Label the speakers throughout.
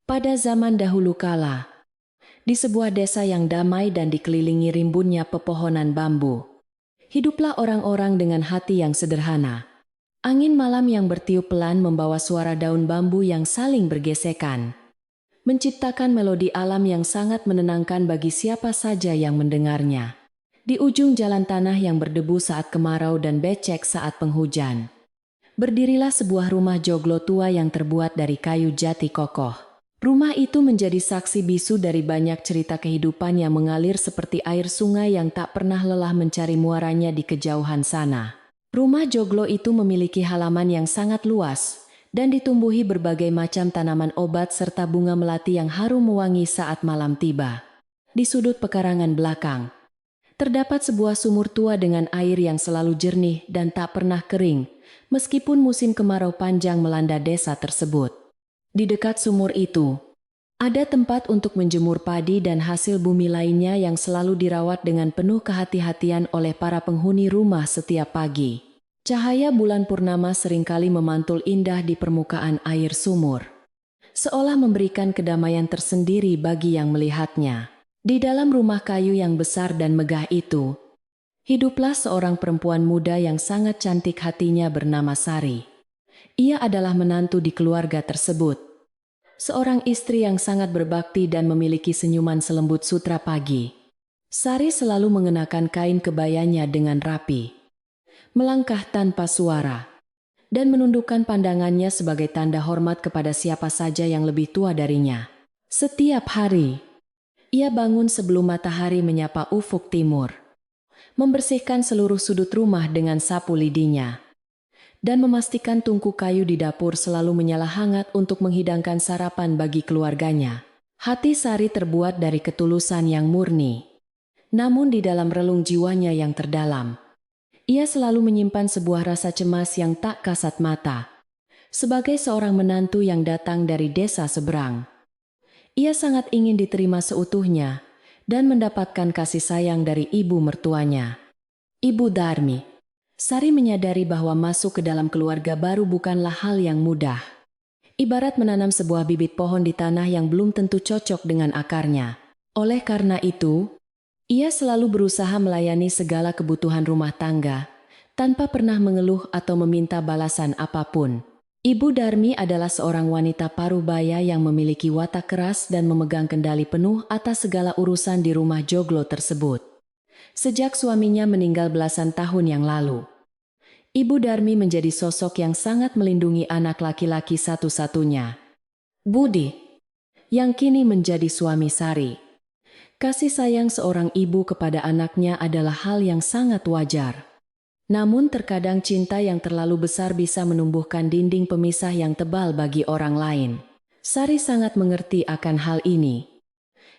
Speaker 1: Pada zaman dahulu kala, di sebuah desa yang damai dan dikelilingi rimbunnya pepohonan bambu, hiduplah orang-orang dengan hati yang sederhana. Angin malam yang bertiup pelan membawa suara daun bambu yang saling bergesekan, menciptakan melodi alam yang sangat menenangkan bagi siapa saja yang mendengarnya. Di ujung jalan tanah yang berdebu saat kemarau dan becek saat penghujan, berdirilah sebuah rumah joglo tua yang terbuat dari kayu jati kokoh. Rumah itu menjadi saksi bisu dari banyak cerita kehidupan yang mengalir seperti air sungai yang tak pernah lelah mencari muaranya di kejauhan sana. Rumah joglo itu memiliki halaman yang sangat luas dan ditumbuhi berbagai macam tanaman obat serta bunga melati yang harum mewangi saat malam tiba. Di sudut pekarangan belakang, terdapat sebuah sumur tua dengan air yang selalu jernih dan tak pernah kering, meskipun musim kemarau panjang melanda desa tersebut. Di dekat sumur itu, ada tempat untuk menjemur padi dan hasil bumi lainnya yang selalu dirawat dengan penuh kehati-hatian oleh para penghuni rumah setiap pagi. Cahaya bulan purnama seringkali memantul indah di permukaan air sumur, seolah memberikan kedamaian tersendiri bagi yang melihatnya. Di dalam rumah kayu yang besar dan megah itu, hiduplah seorang perempuan muda yang sangat cantik hatinya bernama Sari. Ia adalah menantu di keluarga tersebut. Seorang istri yang sangat berbakti dan memiliki senyuman selembut sutra pagi. Sari selalu mengenakan kain kebayanya dengan rapi, melangkah tanpa suara, dan menundukkan pandangannya sebagai tanda hormat kepada siapa saja yang lebih tua darinya. Setiap hari, ia bangun sebelum matahari menyapa ufuk timur, membersihkan seluruh sudut rumah dengan sapu lidinya, dan memastikan tungku kayu di dapur selalu menyala hangat untuk menghidangkan sarapan bagi keluarganya. Hati Sari terbuat dari ketulusan yang murni. Namun di dalam relung jiwanya yang terdalam, ia selalu menyimpan sebuah rasa cemas yang tak kasat mata. Sebagai seorang menantu yang datang dari desa seberang, ia sangat ingin diterima seutuhnya dan mendapatkan kasih sayang dari ibu mertuanya, Ibu Darmi. Sari menyadari bahwa masuk ke dalam keluarga baru bukanlah hal yang mudah. Ibarat menanam sebuah bibit pohon di tanah yang belum tentu cocok dengan akarnya. Oleh karena itu, ia selalu berusaha melayani segala kebutuhan rumah tangga, tanpa pernah mengeluh atau meminta balasan apapun. Ibu Darmi adalah seorang wanita parubaya yang memiliki watak keras dan memegang kendali penuh atas segala urusan di rumah joglo tersebut. Sejak suaminya meninggal belasan tahun yang lalu, Ibu Darmi menjadi sosok yang sangat melindungi anak laki-laki satu-satunya, Budi, yang kini menjadi suami Sari. Kasih sayang seorang ibu kepada anaknya adalah hal yang sangat wajar. Namun terkadang cinta yang terlalu besar bisa menumbuhkan dinding pemisah yang tebal bagi orang lain. Sari sangat mengerti akan hal ini,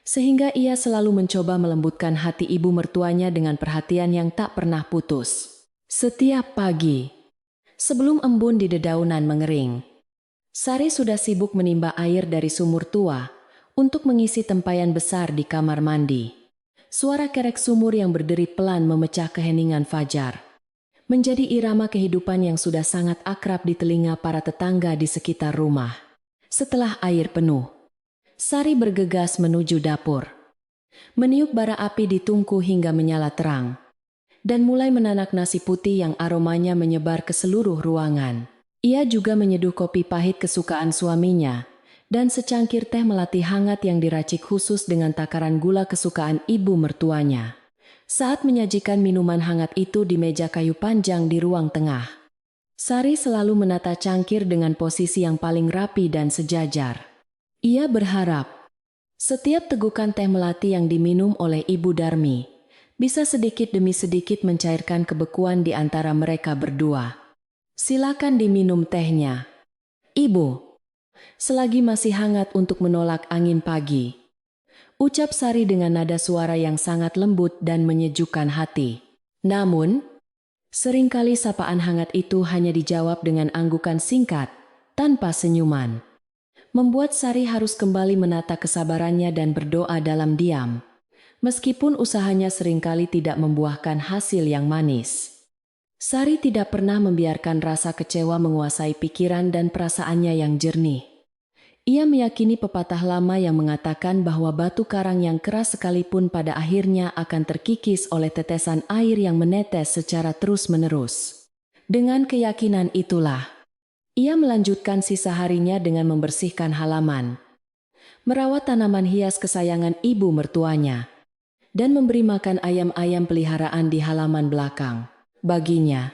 Speaker 1: sehingga ia selalu mencoba melembutkan hati ibu mertuanya dengan perhatian yang tak pernah putus. Setiap pagi, sebelum embun di dedaunan mengering, Sari sudah sibuk menimba air dari sumur tua untuk mengisi tempayan besar di kamar mandi. Suara kerek sumur yang berderit pelan memecah keheningan fajar, menjadi irama kehidupan yang sudah sangat akrab di telinga para tetangga di sekitar rumah. Setelah air penuh, Sari bergegas menuju dapur, meniup bara api di tungku hingga menyala terang, dan mulai menanak nasi putih yang aromanya menyebar ke seluruh ruangan. Ia juga menyeduh kopi pahit kesukaan suaminya, dan secangkir teh melati hangat yang diracik khusus dengan takaran gula kesukaan ibu mertuanya. Saat menyajikan minuman hangat itu di meja kayu panjang di ruang tengah, Sari selalu menata cangkir dengan posisi yang paling rapi dan sejajar. Ia berharap setiap tegukan teh melati yang diminum oleh Ibu Darmi bisa sedikit demi sedikit mencairkan kebekuan di antara mereka berdua. Silakan diminum tehnya, Ibu. Selagi masih hangat untuk menolak angin pagi, ucap Sari dengan nada suara yang sangat lembut dan menyejukkan hati. Namun, seringkali sapaan hangat itu hanya dijawab dengan anggukan singkat, tanpa senyuman, membuat Sari harus kembali menata kesabarannya dan berdoa dalam diam, meskipun usahanya seringkali tidak membuahkan hasil yang manis. Sari tidak pernah membiarkan rasa kecewa menguasai pikiran dan perasaannya yang jernih. Ia meyakini pepatah lama yang mengatakan bahwa batu karang yang keras sekalipun pada akhirnya akan terkikis oleh tetesan air yang menetes secara terus-menerus. Dengan keyakinan itulah, ia melanjutkan sisa harinya dengan membersihkan halaman, merawat tanaman hias kesayangan ibu mertuanya, dan memberi makan ayam-ayam peliharaan di halaman belakang. Baginya,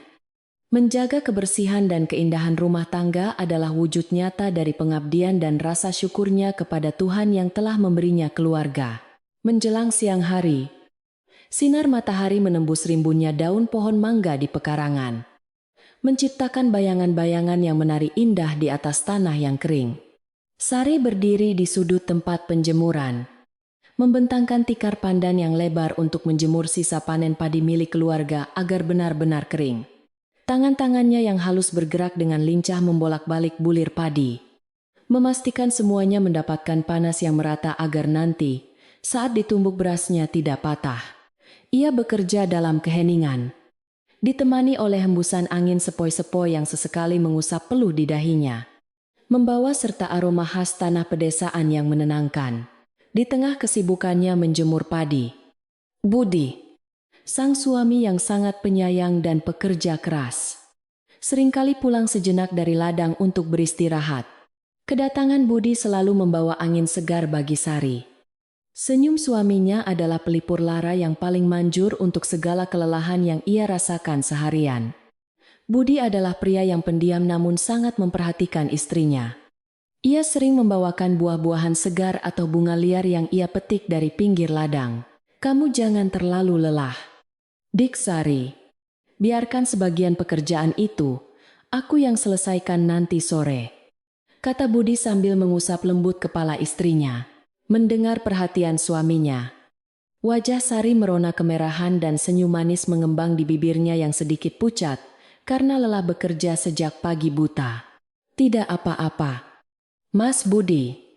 Speaker 1: menjaga kebersihan dan keindahan rumah tangga adalah wujud nyata dari pengabdian dan rasa syukurnya kepada Tuhan yang telah memberinya keluarga. Menjelang siang hari, sinar matahari menembus rimbunnya daun pohon mangga di pekarangan, menciptakan bayangan-bayangan yang menari indah di atas tanah yang kering. Sari berdiri di sudut tempat penjemuran, membentangkan tikar pandan yang lebar untuk menjemur sisa panen padi milik keluarga agar benar-benar kering. Tangan-tangannya yang halus bergerak dengan lincah membolak-balik bulir padi, memastikan semuanya mendapatkan panas yang merata agar nanti, saat ditumbuk berasnya tidak patah. Ia bekerja dalam keheningan, ditemani oleh hembusan angin sepoi-sepoi yang sesekali mengusap peluh di dahinya, membawa serta aroma khas tanah pedesaan yang menenangkan. Di tengah kesibukannya menjemur padi, Budi, sang suami yang sangat penyayang dan pekerja keras, seringkali pulang sejenak dari ladang untuk beristirahat. Kedatangan Budi selalu membawa angin segar bagi Sari. Senyum suaminya adalah pelipur lara yang paling manjur untuk segala kelelahan yang ia rasakan seharian. Budi adalah pria yang pendiam namun sangat memperhatikan istrinya. Ia sering membawakan buah-buahan segar atau bunga liar yang ia petik dari pinggir ladang. Kamu jangan terlalu lelah, Dik Sari. Biarkan sebagian pekerjaan itu, aku yang selesaikan nanti sore, kata Budi sambil mengusap lembut kepala istrinya. Mendengar perhatian suaminya, wajah Sari merona kemerahan dan senyum manis mengembang di bibirnya yang sedikit pucat karena lelah bekerja sejak pagi buta. Tidak apa-apa, Mas Budi.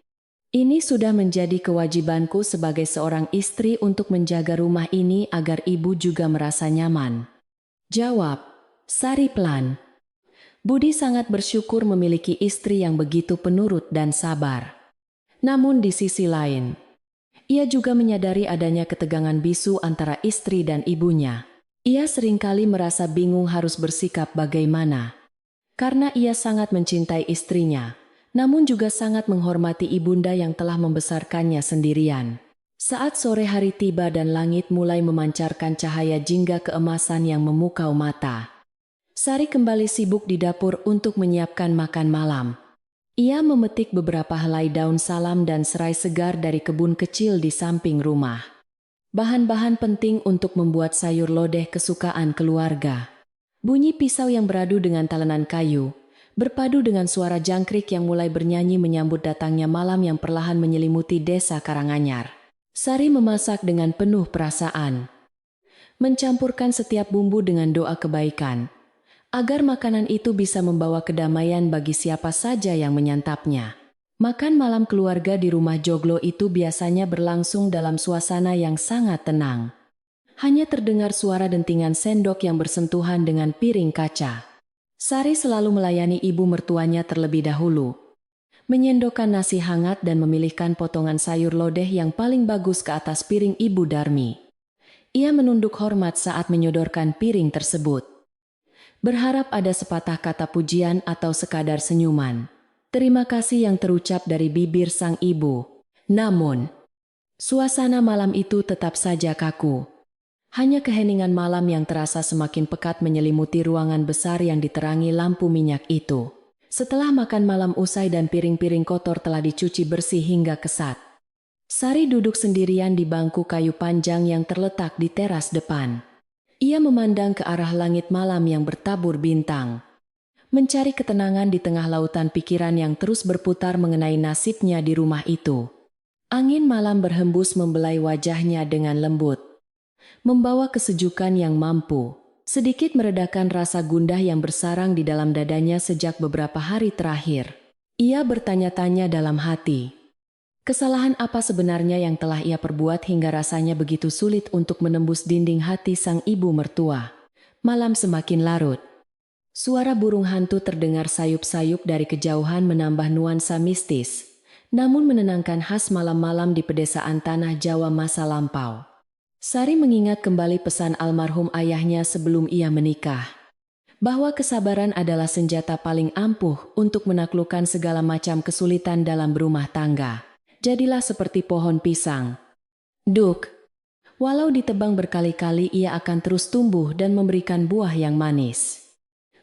Speaker 1: Ini sudah menjadi kewajibanku sebagai seorang istri untuk menjaga rumah ini agar ibu juga merasa nyaman, jawab Sari pelan. Budi sangat bersyukur memiliki istri yang begitu penurut dan sabar. Namun di sisi lain, ia juga menyadari adanya ketegangan bisu antara istri dan ibunya. Ia seringkali merasa bingung harus bersikap bagaimana. Karena ia sangat mencintai istrinya, namun juga sangat menghormati ibunda yang telah membesarkannya sendirian. Saat sore hari tiba dan langit mulai memancarkan cahaya jingga keemasan yang memukau mata, Sari kembali sibuk di dapur untuk menyiapkan makan malam. Ia memetik beberapa helai daun salam dan serai segar dari kebun kecil di samping rumah. Bahan-bahan penting untuk membuat sayur lodeh kesukaan keluarga. Bunyi pisau yang beradu dengan talenan kayu, berpadu dengan suara jangkrik yang mulai bernyanyi menyambut datangnya malam yang perlahan menyelimuti desa Karanganyar. Sari memasak dengan penuh perasaan, mencampurkan setiap bumbu dengan doa kebaikan, agar makanan itu bisa membawa kedamaian bagi siapa saja yang menyantapnya. Makan malam keluarga di rumah joglo itu biasanya berlangsung dalam suasana yang sangat tenang. Hanya terdengar suara dentingan sendok yang bersentuhan dengan piring kaca. Sari selalu melayani ibu mertuanya terlebih dahulu, menyendokkan nasi hangat dan memilihkan potongan sayur lodeh yang paling bagus ke atas piring Ibu Darmi. Ia menunduk hormat saat menyodorkan piring tersebut, berharap ada sepatah kata pujian atau sekadar senyuman terima kasih yang terucap dari bibir sang ibu. Namun, suasana malam itu tetap saja kaku. Hanya keheningan malam yang terasa semakin pekat menyelimuti ruangan besar yang diterangi lampu minyak itu. Setelah makan malam usai dan piring-piring kotor telah dicuci bersih hingga kesat, Sari duduk sendirian di bangku kayu panjang yang terletak di teras depan. Ia memandang ke arah langit malam yang bertabur bintang, mencari ketenangan di tengah lautan pikiran yang terus berputar mengenai nasibnya di rumah itu. Angin malam berhembus membelai wajahnya dengan lembut, membawa kesejukan yang mampu sedikit meredakan rasa gundah yang bersarang di dalam dadanya sejak beberapa hari terakhir. Ia bertanya-tanya dalam hati, kesalahan apa sebenarnya yang telah ia perbuat hingga rasanya begitu sulit untuk menembus dinding hati sang ibu mertua. Malam semakin larut. Suara burung hantu terdengar sayup-sayup dari kejauhan menambah nuansa mistis, namun menenangkan khas malam-malam di pedesaan tanah Jawa masa lampau. Sari mengingat kembali pesan almarhum ayahnya sebelum ia menikah, bahwa kesabaran adalah senjata paling ampuh untuk menaklukkan segala macam kesulitan dalam berumah tangga. Jadilah seperti pohon pisang, Duk. Walau ditebang berkali-kali ia akan terus tumbuh dan memberikan buah yang manis.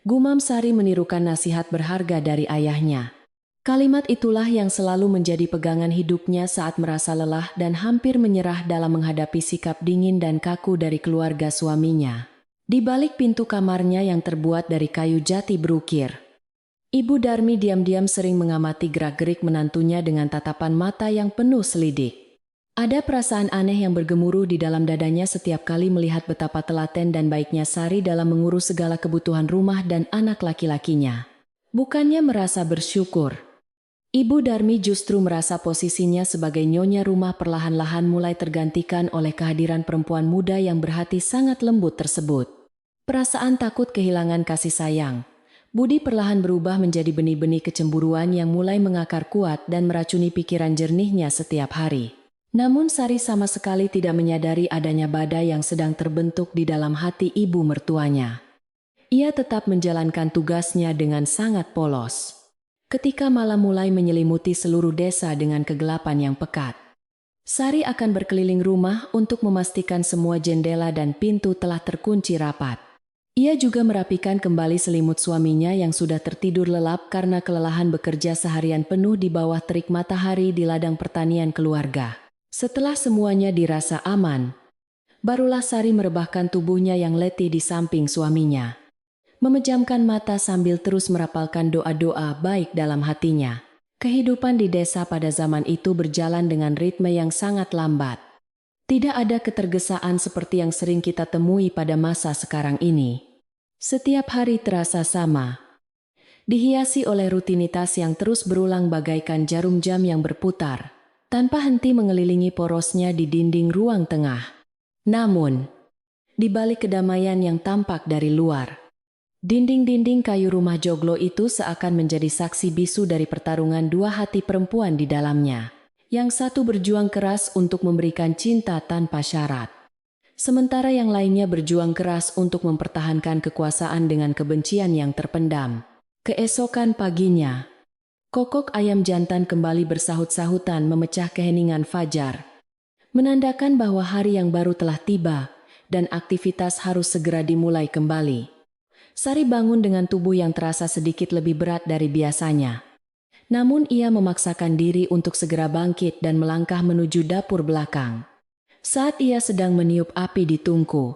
Speaker 1: Gumam Sari menirukan nasihat berharga dari ayahnya. Kalimat itulah yang selalu menjadi pegangan hidupnya saat merasa lelah dan hampir menyerah dalam menghadapi sikap dingin dan kaku dari keluarga suaminya. Di balik pintu kamarnya yang terbuat dari kayu jati berukir, Ibu Darmi diam-diam sering mengamati gerak-gerik menantunya dengan tatapan mata yang penuh selidik. Ada perasaan aneh yang bergemuruh di dalam dadanya setiap kali melihat betapa telaten dan baiknya Sari dalam mengurus segala kebutuhan rumah dan anak laki-lakinya. Bukannya merasa bersyukur, Ibu Darmi justru merasa posisinya sebagai nyonya rumah perlahan-lahan mulai tergantikan oleh kehadiran perempuan muda yang berhati sangat lembut tersebut. Perasaan takut kehilangan kasih sayang, budi perlahan berubah menjadi benih-benih kecemburuan yang mulai mengakar kuat dan meracuni pikiran jernihnya setiap hari. Namun Sari sama sekali tidak menyadari adanya badai yang sedang terbentuk di dalam hati ibu mertuanya. Ia tetap menjalankan tugasnya dengan sangat polos. Ketika malam mulai menyelimuti seluruh desa dengan kegelapan yang pekat, Sari akan berkeliling rumah untuk memastikan semua jendela dan pintu telah terkunci rapat. Ia juga merapikan kembali selimut suaminya yang sudah tertidur lelap karena kelelahan bekerja seharian penuh di bawah terik matahari di ladang pertanian keluarga. Setelah semuanya dirasa aman, barulah Sari merebahkan tubuhnya yang letih di samping suaminya, memejamkan mata sambil terus merapalkan doa-doa baik dalam hatinya. Kehidupan di desa pada zaman itu berjalan dengan ritme yang sangat lambat. Tidak ada ketergesaan seperti yang sering kita temui pada masa sekarang ini. Setiap hari terasa sama, dihiasi oleh rutinitas yang terus berulang bagaikan jarum jam yang berputar, tanpa henti mengelilingi porosnya di dinding ruang tengah. Namun, di balik kedamaian yang tampak dari luar, dinding-dinding kayu rumah joglo itu seakan menjadi saksi bisu dari pertarungan dua hati perempuan di dalamnya. Yang satu berjuang keras untuk memberikan cinta tanpa syarat, sementara yang lainnya berjuang keras untuk mempertahankan kekuasaan dengan kebencian yang terpendam. Keesokan paginya, kokok ayam jantan kembali bersahut-sahutan memecah keheningan fajar, menandakan bahwa hari yang baru telah tiba dan aktivitas harus segera dimulai kembali. Sari bangun dengan tubuh yang terasa sedikit lebih berat dari biasanya. Namun ia memaksakan diri untuk segera bangkit dan melangkah menuju dapur belakang. Saat ia sedang meniup api di tungku,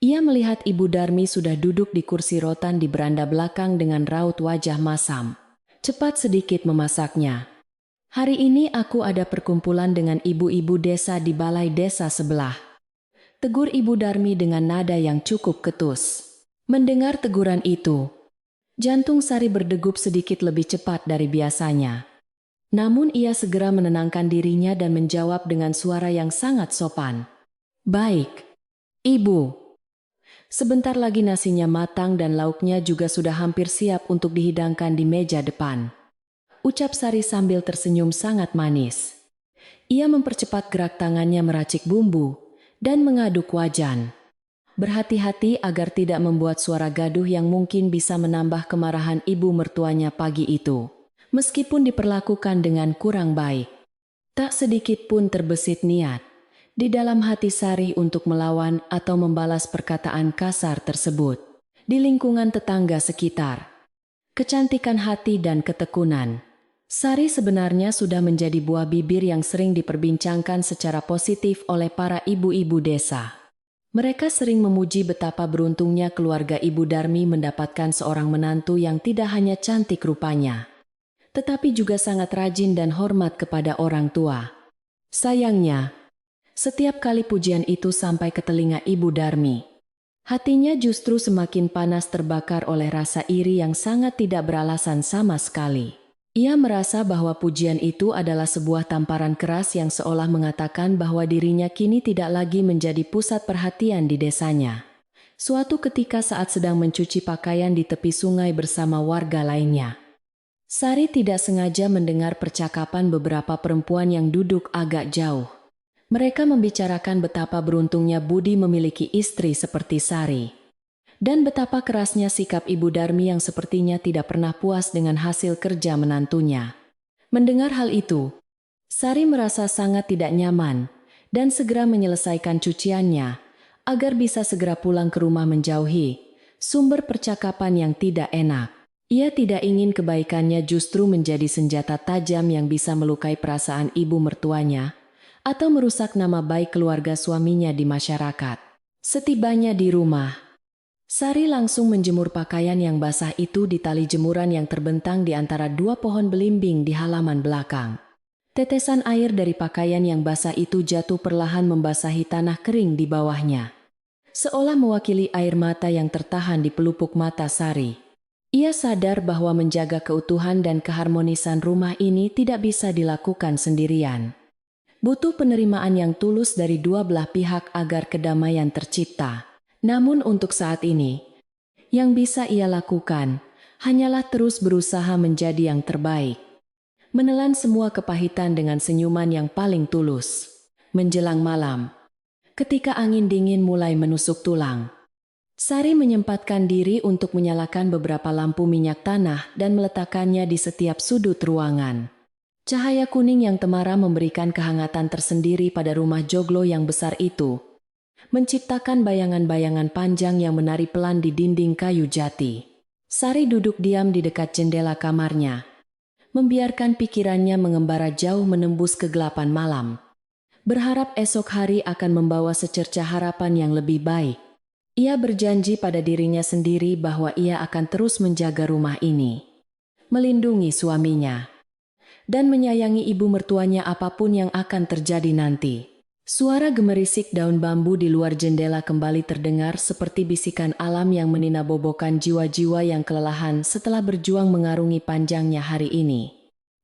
Speaker 1: ia melihat Ibu Darmi sudah duduk di kursi rotan di beranda belakang dengan raut wajah masam. Cepat sedikit memasaknya. Hari ini aku ada perkumpulan dengan ibu-ibu desa di balai desa sebelah, tegur Ibu Darmi dengan nada yang cukup ketus. Mendengar teguran itu, jantung Sari berdegup sedikit lebih cepat dari biasanya. Namun ia segera menenangkan dirinya dan menjawab dengan suara yang sangat sopan. Baik, Ibu. Sebentar lagi nasinya matang dan lauknya juga sudah hampir siap untuk dihidangkan di meja depan, ucap Sari sambil tersenyum sangat manis. Ia mempercepat gerak tangannya meracik bumbu dan mengaduk wajan. Berhati-hati agar tidak membuat suara gaduh yang mungkin bisa menambah kemarahan ibu mertuanya pagi itu. Meskipun diperlakukan dengan kurang baik, tak sedikit pun terbesit niat di dalam hati Sari untuk melawan atau membalas perkataan kasar tersebut. Di lingkungan tetangga sekitar, kecantikan hati dan ketekunan Sari sebenarnya sudah menjadi buah bibir yang sering diperbincangkan secara positif oleh para ibu-ibu desa. Mereka sering memuji betapa beruntungnya keluarga Ibu Darmi mendapatkan seorang menantu yang tidak hanya cantik rupanya, tetapi juga sangat rajin dan hormat kepada orang tua. Sayangnya, setiap kali pujian itu sampai ke telinga Ibu Darmi, hatinya justru semakin panas terbakar oleh rasa iri yang sangat tidak beralasan sama sekali. Ia merasa bahwa pujian itu adalah sebuah tamparan keras yang seolah mengatakan bahwa dirinya kini tidak lagi menjadi pusat perhatian di desanya. Suatu ketika saat sedang mencuci pakaian di tepi sungai bersama warga lainnya, Sari tidak sengaja mendengar percakapan beberapa perempuan yang duduk agak jauh. Mereka membicarakan betapa beruntungnya Budi memiliki istri seperti Sari. Dan betapa kerasnya sikap Ibu Darmi yang sepertinya tidak pernah puas dengan hasil kerja menantunya. Mendengar hal itu, Sari merasa sangat tidak nyaman dan segera menyelesaikan cuciannya agar bisa segera pulang ke rumah menjauhi sumber percakapan yang tidak enak. Ia tidak ingin kebaikannya justru menjadi senjata tajam yang bisa melukai perasaan ibu mertuanya atau merusak nama baik keluarga suaminya di masyarakat. Setibanya di rumah, Sari langsung menjemur pakaian yang basah itu di tali jemuran yang terbentang di antara dua pohon belimbing di halaman belakang. Tetesan air dari pakaian yang basah itu jatuh perlahan membasahi tanah kering di bawahnya, seolah mewakili air mata yang tertahan di pelupuk mata Sari. Ia sadar bahwa menjaga keutuhan dan keharmonisan rumah ini tidak bisa dilakukan sendirian. Butuh penerimaan yang tulus dari dua belah pihak agar kedamaian tercipta. Namun untuk saat ini, yang bisa ia lakukan hanyalah terus berusaha menjadi yang terbaik. Menelan semua kepahitan dengan senyuman yang paling tulus. Menjelang malam, ketika angin dingin mulai menusuk tulang, Sari menyempatkan diri untuk menyalakan beberapa lampu minyak tanah dan meletakkannya di setiap sudut ruangan. Cahaya kuning yang temara memberikan kehangatan tersendiri pada rumah joglo yang besar itu, menciptakan bayangan-bayangan panjang yang menari pelan di dinding kayu jati. Sari duduk diam di dekat jendela kamarnya, membiarkan pikirannya mengembara jauh menembus kegelapan malam. Berharap esok hari akan membawa secercah harapan yang lebih baik. Ia berjanji pada dirinya sendiri bahwa ia akan terus menjaga rumah ini, melindungi suaminya, dan menyayangi ibu mertuanya apapun yang akan terjadi nanti. Suara gemerisik daun bambu di luar jendela kembali terdengar seperti bisikan alam yang meninabobokan jiwa-jiwa yang kelelahan setelah berjuang mengarungi panjangnya hari ini.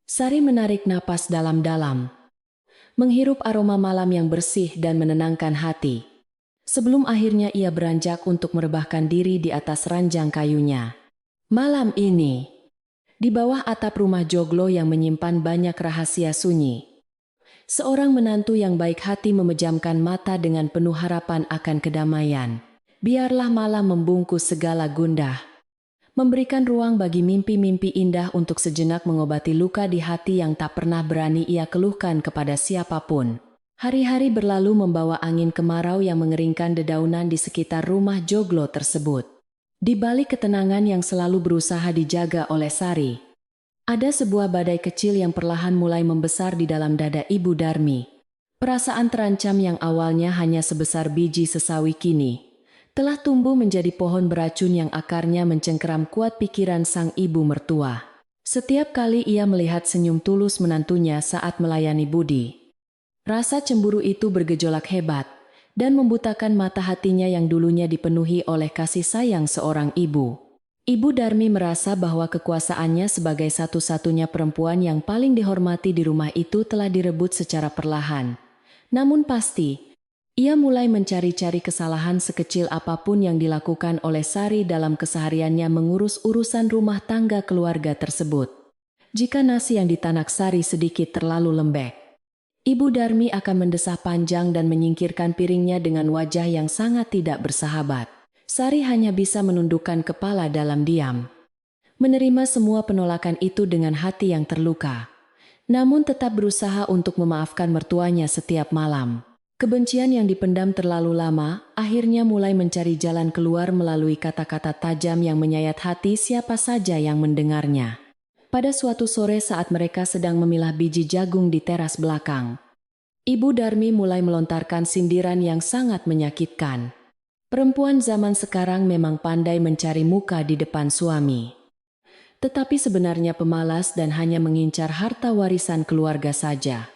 Speaker 1: Sari menarik napas dalam-dalam, menghirup aroma malam yang bersih dan menenangkan hati, sebelum akhirnya ia beranjak untuk merebahkan diri di atas ranjang kayunya. Malam ini, di bawah atap rumah joglo yang menyimpan banyak rahasia sunyi, seorang menantu yang baik hati memejamkan mata dengan penuh harapan akan kedamaian. Biarlah malam membungkus segala gundah, memberikan ruang bagi mimpi-mimpi indah untuk sejenak mengobati luka di hati yang tak pernah berani ia keluhkan kepada siapapun. Hari-hari berlalu membawa angin kemarau yang mengeringkan dedaunan di sekitar rumah joglo tersebut. Di balik ketenangan yang selalu berusaha dijaga oleh Sari, ada sebuah badai kecil yang perlahan mulai membesar di dalam dada Ibu Darmi. Perasaan terancam yang awalnya hanya sebesar biji sesawi kini telah tumbuh menjadi pohon beracun yang akarnya mencengkeram kuat pikiran sang ibu mertua. Setiap kali ia melihat senyum tulus menantunya saat melayani Budi, rasa cemburu itu bergejolak hebat dan membutakan mata hatinya yang dulunya dipenuhi oleh kasih sayang seorang ibu. Ibu Darmi merasa bahwa kekuasaannya sebagai satu-satunya perempuan yang paling dihormati di rumah itu telah direbut secara perlahan. Namun pasti, ia mulai mencari-cari kesalahan sekecil apapun yang dilakukan oleh Sari dalam kesehariannya mengurus urusan rumah tangga keluarga tersebut. Jika nasi yang ditanak Sari sedikit terlalu lembek, Ibu Darmi akan mendesah panjang dan menyingkirkan piringnya dengan wajah yang sangat tidak bersahabat. Sari hanya bisa menundukkan kepala dalam diam, menerima semua penolakan itu dengan hati yang terluka, namun tetap berusaha untuk memaafkan mertuanya setiap malam. Kebencian yang dipendam terlalu lama akhirnya mulai mencari jalan keluar melalui kata-kata tajam yang menyayat hati siapa saja yang mendengarnya. Pada suatu sore saat mereka sedang memilah biji jagung di teras belakang, Ibu Darmi mulai melontarkan sindiran yang sangat menyakitkan. Perempuan zaman sekarang memang pandai mencari muka di depan suami, tetapi sebenarnya pemalas dan hanya mengincar harta warisan keluarga saja,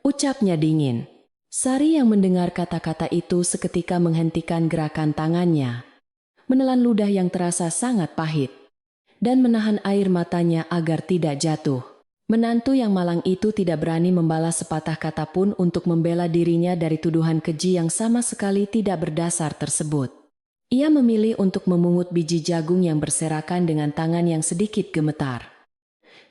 Speaker 1: ucapnya dingin. Sari yang mendengar kata-kata itu seketika menghentikan gerakan tangannya, menelan ludah yang terasa sangat pahit, dan menahan air matanya agar tidak jatuh. Menantu yang malang itu tidak berani membalas sepatah kata pun untuk membela dirinya dari tuduhan keji yang sama sekali tidak berdasar tersebut. Ia memilih untuk memungut biji jagung yang berserakan dengan tangan yang sedikit gemetar.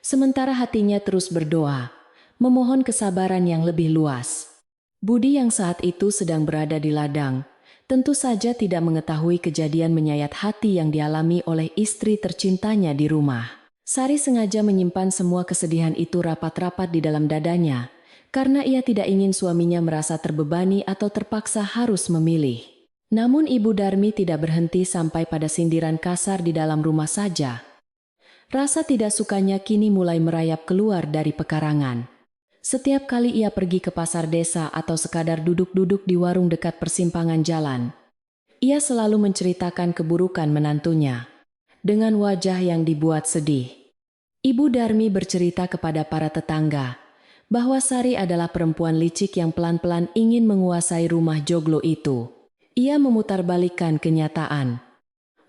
Speaker 1: Sementara hatinya terus berdoa, memohon kesabaran yang lebih luas. Budi yang saat itu sedang berada di ladang, tentu saja tidak mengetahui kejadian menyayat hati yang dialami oleh istri tercintanya di rumah. Sari sengaja menyimpan semua kesedihan itu rapat-rapat di dalam dadanya, karena ia tidak ingin suaminya merasa terbebani atau terpaksa harus memilih. Namun Ibu Darmi tidak berhenti sampai pada sindiran kasar di dalam rumah saja. Rasa tidak sukanya kini mulai merayap keluar dari pekarangan. Setiap kali ia pergi ke pasar desa atau sekadar duduk-duduk di warung dekat persimpangan jalan, ia selalu menceritakan keburukan menantunya dengan wajah yang dibuat sedih. Ibu Darmi bercerita kepada para tetangga bahwa Sari adalah perempuan licik yang pelan-pelan ingin menguasai rumah joglo itu. Ia memutarbalikkan kenyataan,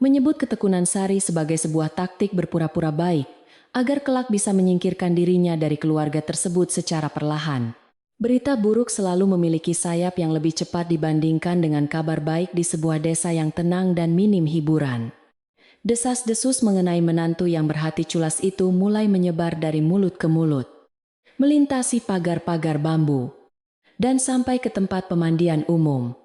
Speaker 1: menyebut ketekunan Sari sebagai sebuah taktik berpura-pura baik, agar kelak bisa menyingkirkan dirinya dari keluarga tersebut secara perlahan. Berita buruk selalu memiliki sayap yang lebih cepat dibandingkan dengan kabar baik di sebuah desa yang tenang dan minim hiburan. Desas-desus mengenai menantu yang berhati culas itu mulai menyebar dari mulut ke mulut, melintasi pagar-pagar bambu, dan sampai ke tempat pemandian umum.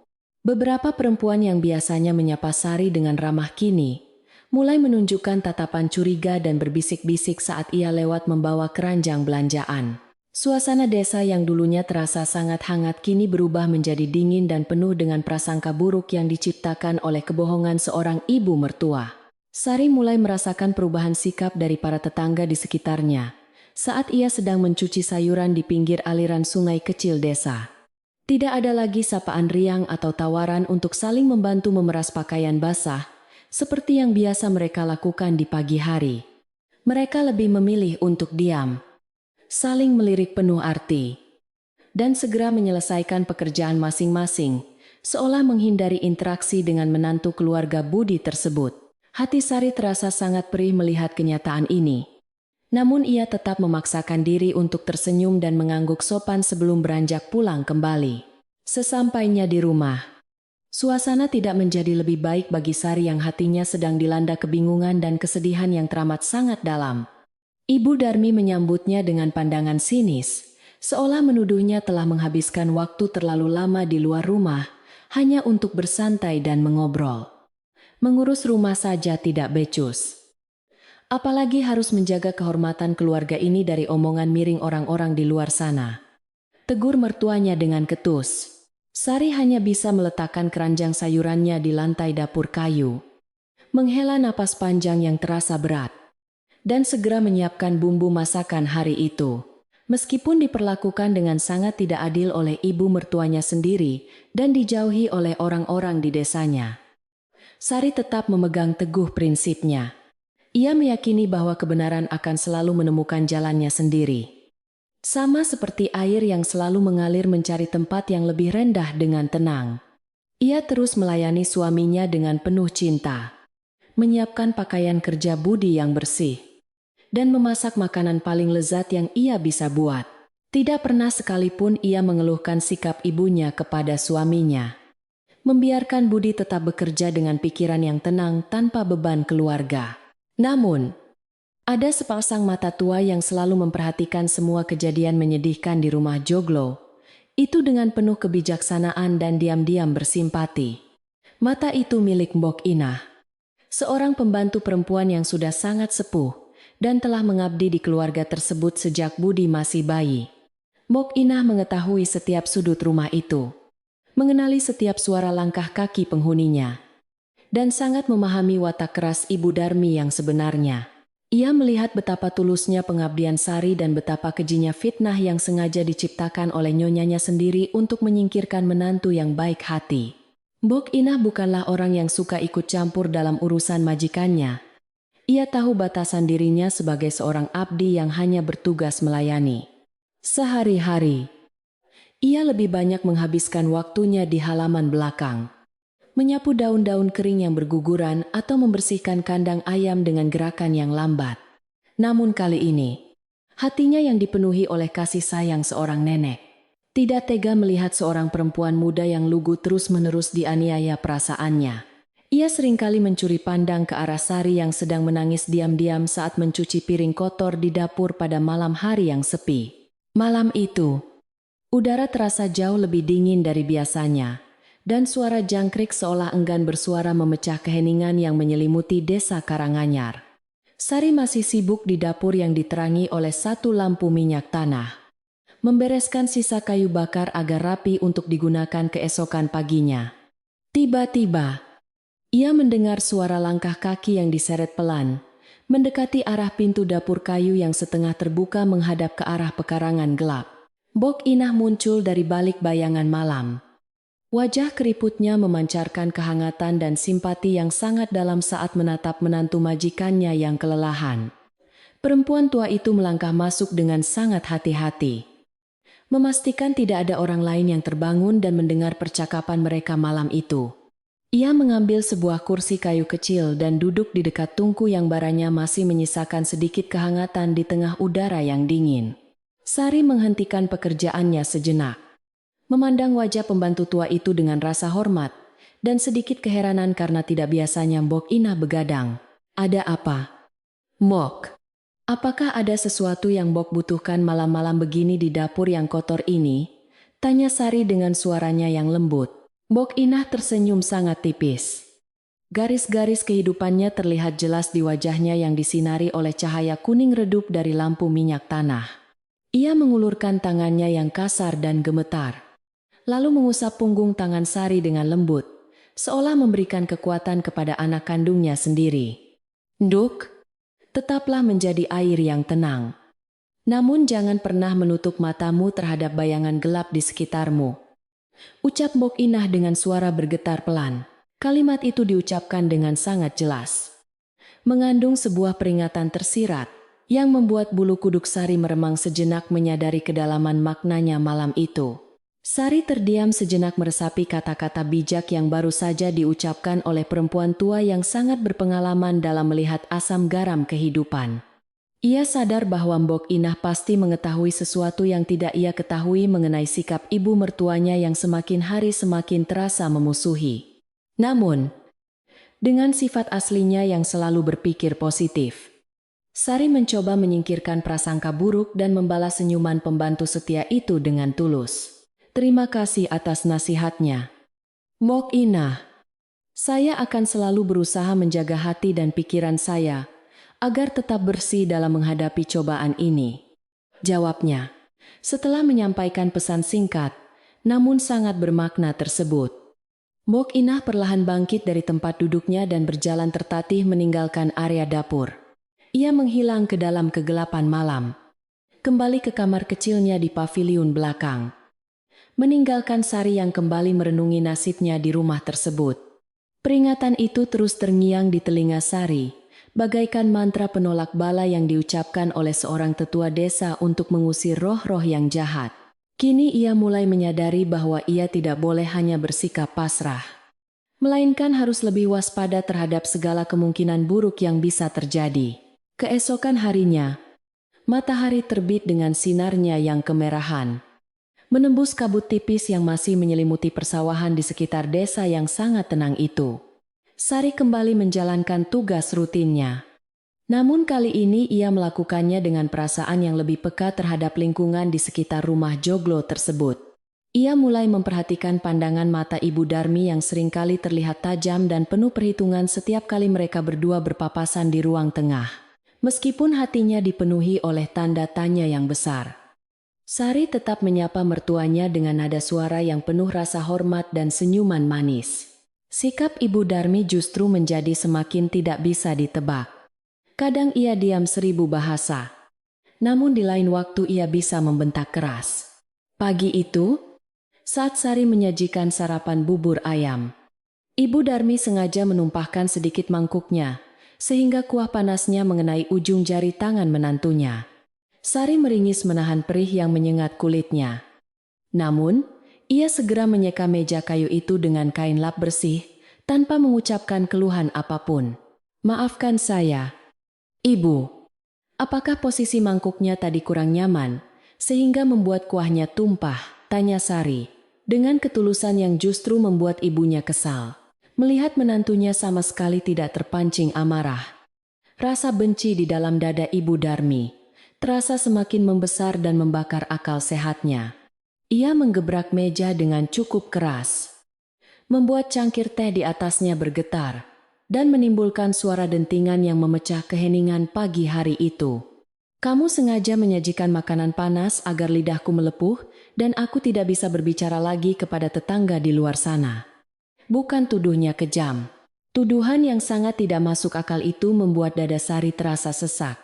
Speaker 1: Beberapa perempuan yang biasanya menyapa Sari dengan ramah kini mulai menunjukkan tatapan curiga dan berbisik-bisik saat ia lewat membawa keranjang belanjaan. Suasana desa yang dulunya terasa sangat hangat kini berubah menjadi dingin dan penuh dengan prasangka buruk yang diciptakan oleh kebohongan seorang ibu mertua. Sari mulai merasakan perubahan sikap dari para tetangga di sekitarnya saat ia sedang mencuci sayuran di pinggir aliran sungai kecil desa. Tidak ada lagi sapaan riang atau tawaran untuk saling membantu memeras pakaian basah, seperti yang biasa mereka lakukan di pagi hari. Mereka lebih memilih untuk diam, saling melirik penuh arti, dan segera menyelesaikan pekerjaan masing-masing, seolah menghindari interaksi dengan menantu keluarga Budi tersebut. Hati Sari terasa sangat perih melihat kenyataan ini. Namun ia tetap memaksakan diri untuk tersenyum dan mengangguk sopan sebelum beranjak pulang kembali. Sesampainya di rumah, suasana tidak menjadi lebih baik bagi Sari yang hatinya sedang dilanda kebingungan dan kesedihan yang teramat sangat dalam. Ibu Darmi menyambutnya dengan pandangan sinis, seolah menuduhnya telah menghabiskan waktu terlalu lama di luar rumah, hanya untuk bersantai dan mengobrol. Mengurus rumah saja tidak becus. Apalagi harus menjaga kehormatan keluarga ini dari omongan miring orang-orang di luar sana. Tegur mertuanya dengan ketus. Sari hanya bisa meletakkan keranjang sayurannya di lantai dapur kayu, menghela napas panjang yang terasa berat, dan segera menyiapkan bumbu masakan hari itu. Meskipun diperlakukan dengan sangat tidak adil oleh ibu mertuanya sendiri dan dijauhi oleh orang-orang di desanya, Sari tetap memegang teguh prinsipnya. Ia meyakini bahwa kebenaran akan selalu menemukan jalannya sendiri. Sama seperti air yang selalu mengalir mencari tempat yang lebih rendah dengan tenang. Ia terus melayani suaminya dengan penuh cinta, menyiapkan pakaian kerja Budi yang bersih, dan memasak makanan paling lezat yang ia bisa buat. Tidak pernah sekalipun ia mengeluhkan sikap ibunya kepada suaminya. Membiarkan Budi tetap bekerja dengan pikiran yang tenang tanpa beban keluarga. Namun, ada sepasang mata tua yang selalu memperhatikan semua kejadian menyedihkan di rumah joglo. Itu dengan penuh kebijaksanaan dan diam-diam bersimpati. Mata itu milik Mbok Inah, seorang pembantu perempuan yang sudah sangat sepuh dan telah mengabdi di keluarga tersebut sejak Budi masih bayi. Mbok Inah mengetahui setiap sudut rumah itu, mengenali setiap suara langkah kaki penghuninya, dan sangat memahami watak keras Ibu Darmi yang sebenarnya. Ia melihat betapa tulusnya pengabdian Sari dan betapa kejinya fitnah yang sengaja diciptakan oleh nyonyanya sendiri untuk menyingkirkan menantu yang baik hati. Mbok Inah bukanlah orang yang suka ikut campur dalam urusan majikannya. Ia tahu batasan dirinya sebagai seorang abdi yang hanya bertugas melayani. Sehari-hari, ia lebih banyak menghabiskan waktunya di halaman belakang, menyapu daun-daun kering yang berguguran atau membersihkan kandang ayam dengan gerakan yang lambat. Namun kali ini, hatinya yang dipenuhi oleh kasih sayang seorang nenek. Tidak tega melihat seorang perempuan muda yang lugu terus-menerus dianiaya perasaannya. Ia Ia seringkali mencuri pandang ke arah Sari yang sedang menangis diam-diam saat mencuci piring kotor di dapur pada malam hari yang sepi. Malam itu, udara terasa jauh lebih dingin dari biasanya, dan suara jangkrik seolah enggan bersuara memecah keheningan yang menyelimuti desa Karanganyar. Sari masih sibuk di dapur yang diterangi oleh satu lampu minyak tanah, membereskan sisa kayu bakar agar rapi untuk digunakan keesokan paginya. Tiba-tiba, ia mendengar suara langkah kaki yang diseret pelan, mendekati arah pintu dapur kayu yang setengah terbuka menghadap ke arah pekarangan gelap. Bok Inah muncul dari balik bayangan malam. Wajah keriputnya memancarkan kehangatan dan simpati yang sangat dalam saat menatap menantu majikannya yang kelelahan. Perempuan tua itu melangkah masuk dengan sangat hati-hati, memastikan tidak ada orang lain yang terbangun dan mendengar percakapan mereka malam itu. Ia mengambil sebuah kursi kayu kecil dan duduk di dekat tungku yang baranya masih menyisakan sedikit kehangatan di tengah udara yang dingin. Sari menghentikan pekerjaannya sejenak, memandang wajah pembantu tua itu dengan rasa hormat dan sedikit keheranan karena tidak biasanya Mbok Inah begadang. Ada apa? Mbok, apakah ada sesuatu yang Mbok butuhkan malam-malam begini di dapur yang kotor ini? Tanya Sari dengan suaranya yang lembut. Mbok Inah tersenyum sangat tipis. Garis-garis kehidupannya terlihat jelas di wajahnya yang disinari oleh cahaya kuning redup dari lampu minyak tanah. Ia mengulurkan tangannya yang kasar dan gemetar, lalu mengusap punggung tangan Sari dengan lembut, seolah memberikan kekuatan kepada anak kandungnya sendiri. Nduk, tetaplah menjadi air yang tenang. Namun jangan pernah menutup matamu terhadap bayangan gelap di sekitarmu. Ucap Mbok Inah dengan suara bergetar pelan. Kalimat itu diucapkan dengan sangat jelas, mengandung sebuah peringatan tersirat yang membuat bulu kuduk Sari meremang sejenak menyadari kedalaman maknanya malam itu. Sari terdiam sejenak meresapi kata-kata bijak yang baru saja diucapkan oleh perempuan tua yang sangat berpengalaman dalam melihat asam garam kehidupan. Ia sadar bahwa Mbok Inah pasti mengetahui sesuatu yang tidak ia ketahui mengenai sikap ibu mertuanya yang semakin hari semakin terasa memusuhi. Namun, dengan sifat aslinya yang selalu berpikir positif, Sari mencoba menyingkirkan prasangka buruk dan membalas senyuman pembantu setia itu dengan tulus. Terima kasih atas nasihatnya, Mbok Inah. Saya akan selalu berusaha menjaga hati dan pikiran saya agar tetap bersih dalam menghadapi cobaan ini, jawabnya, setelah menyampaikan pesan singkat, namun sangat bermakna tersebut. Mbok Inah perlahan bangkit dari tempat duduknya dan berjalan tertatih meninggalkan area dapur. Ia menghilang ke dalam kegelapan malam, kembali ke kamar kecilnya di paviliun belakang, meninggalkan Sari yang kembali merenungi nasibnya di rumah tersebut. Peringatan itu terus terngiang di telinga Sari, bagaikan mantra penolak bala yang diucapkan oleh seorang tetua desa untuk mengusir roh-roh yang jahat. Kini ia mulai menyadari bahwa ia tidak boleh hanya bersikap pasrah, melainkan harus lebih waspada terhadap segala kemungkinan buruk yang bisa terjadi. Keesokan harinya, matahari terbit dengan sinarnya yang kemerahan, menembus kabut tipis yang masih menyelimuti persawahan di sekitar desa yang sangat tenang itu. Sari kembali menjalankan tugas rutinnya. Namun kali ini ia melakukannya dengan perasaan yang lebih peka terhadap lingkungan di sekitar rumah joglo tersebut. Ia mulai memperhatikan pandangan mata Ibu Darmi yang seringkali terlihat tajam dan penuh perhitungan setiap kali mereka berdua berpapasan di ruang tengah. Meskipun hatinya dipenuhi oleh tanda tanya yang besar, Sari tetap menyapa mertuanya dengan nada suara yang penuh rasa hormat dan senyuman manis. Sikap Ibu Darmi justru menjadi semakin tidak bisa ditebak. Kadang ia diam 1000 bahasa, namun di lain waktu ia bisa membentak keras. Pagi itu, saat Sari menyajikan sarapan bubur ayam, Ibu Darmi sengaja menumpahkan sedikit mangkuknya, sehingga kuah panasnya mengenai ujung jari tangan menantunya. Sari meringis menahan perih yang menyengat kulitnya. Namun, ia segera menyeka meja kayu itu dengan kain lap bersih, tanpa mengucapkan keluhan apapun. Maafkan saya, Ibu. Apakah posisi mangkuknya tadi kurang nyaman, sehingga membuat kuahnya tumpah? Tanya Sari, dengan ketulusan yang justru membuat ibunya kesal. Melihat menantunya sama sekali tidak terpancing amarah, rasa benci di dalam dada Ibu Darmi terasa semakin membesar dan membakar akal sehatnya. Ia menggebrak meja dengan cukup keras, membuat cangkir teh di atasnya bergetar, dan menimbulkan suara dentingan yang memecah keheningan pagi hari itu. Kamu sengaja menyajikan makanan panas agar lidahku melepuh dan aku tidak bisa berbicara lagi kepada tetangga di luar sana. Bukan tuduhnya kejam. Tuduhan yang sangat tidak masuk akal itu membuat dada Sari terasa sesak.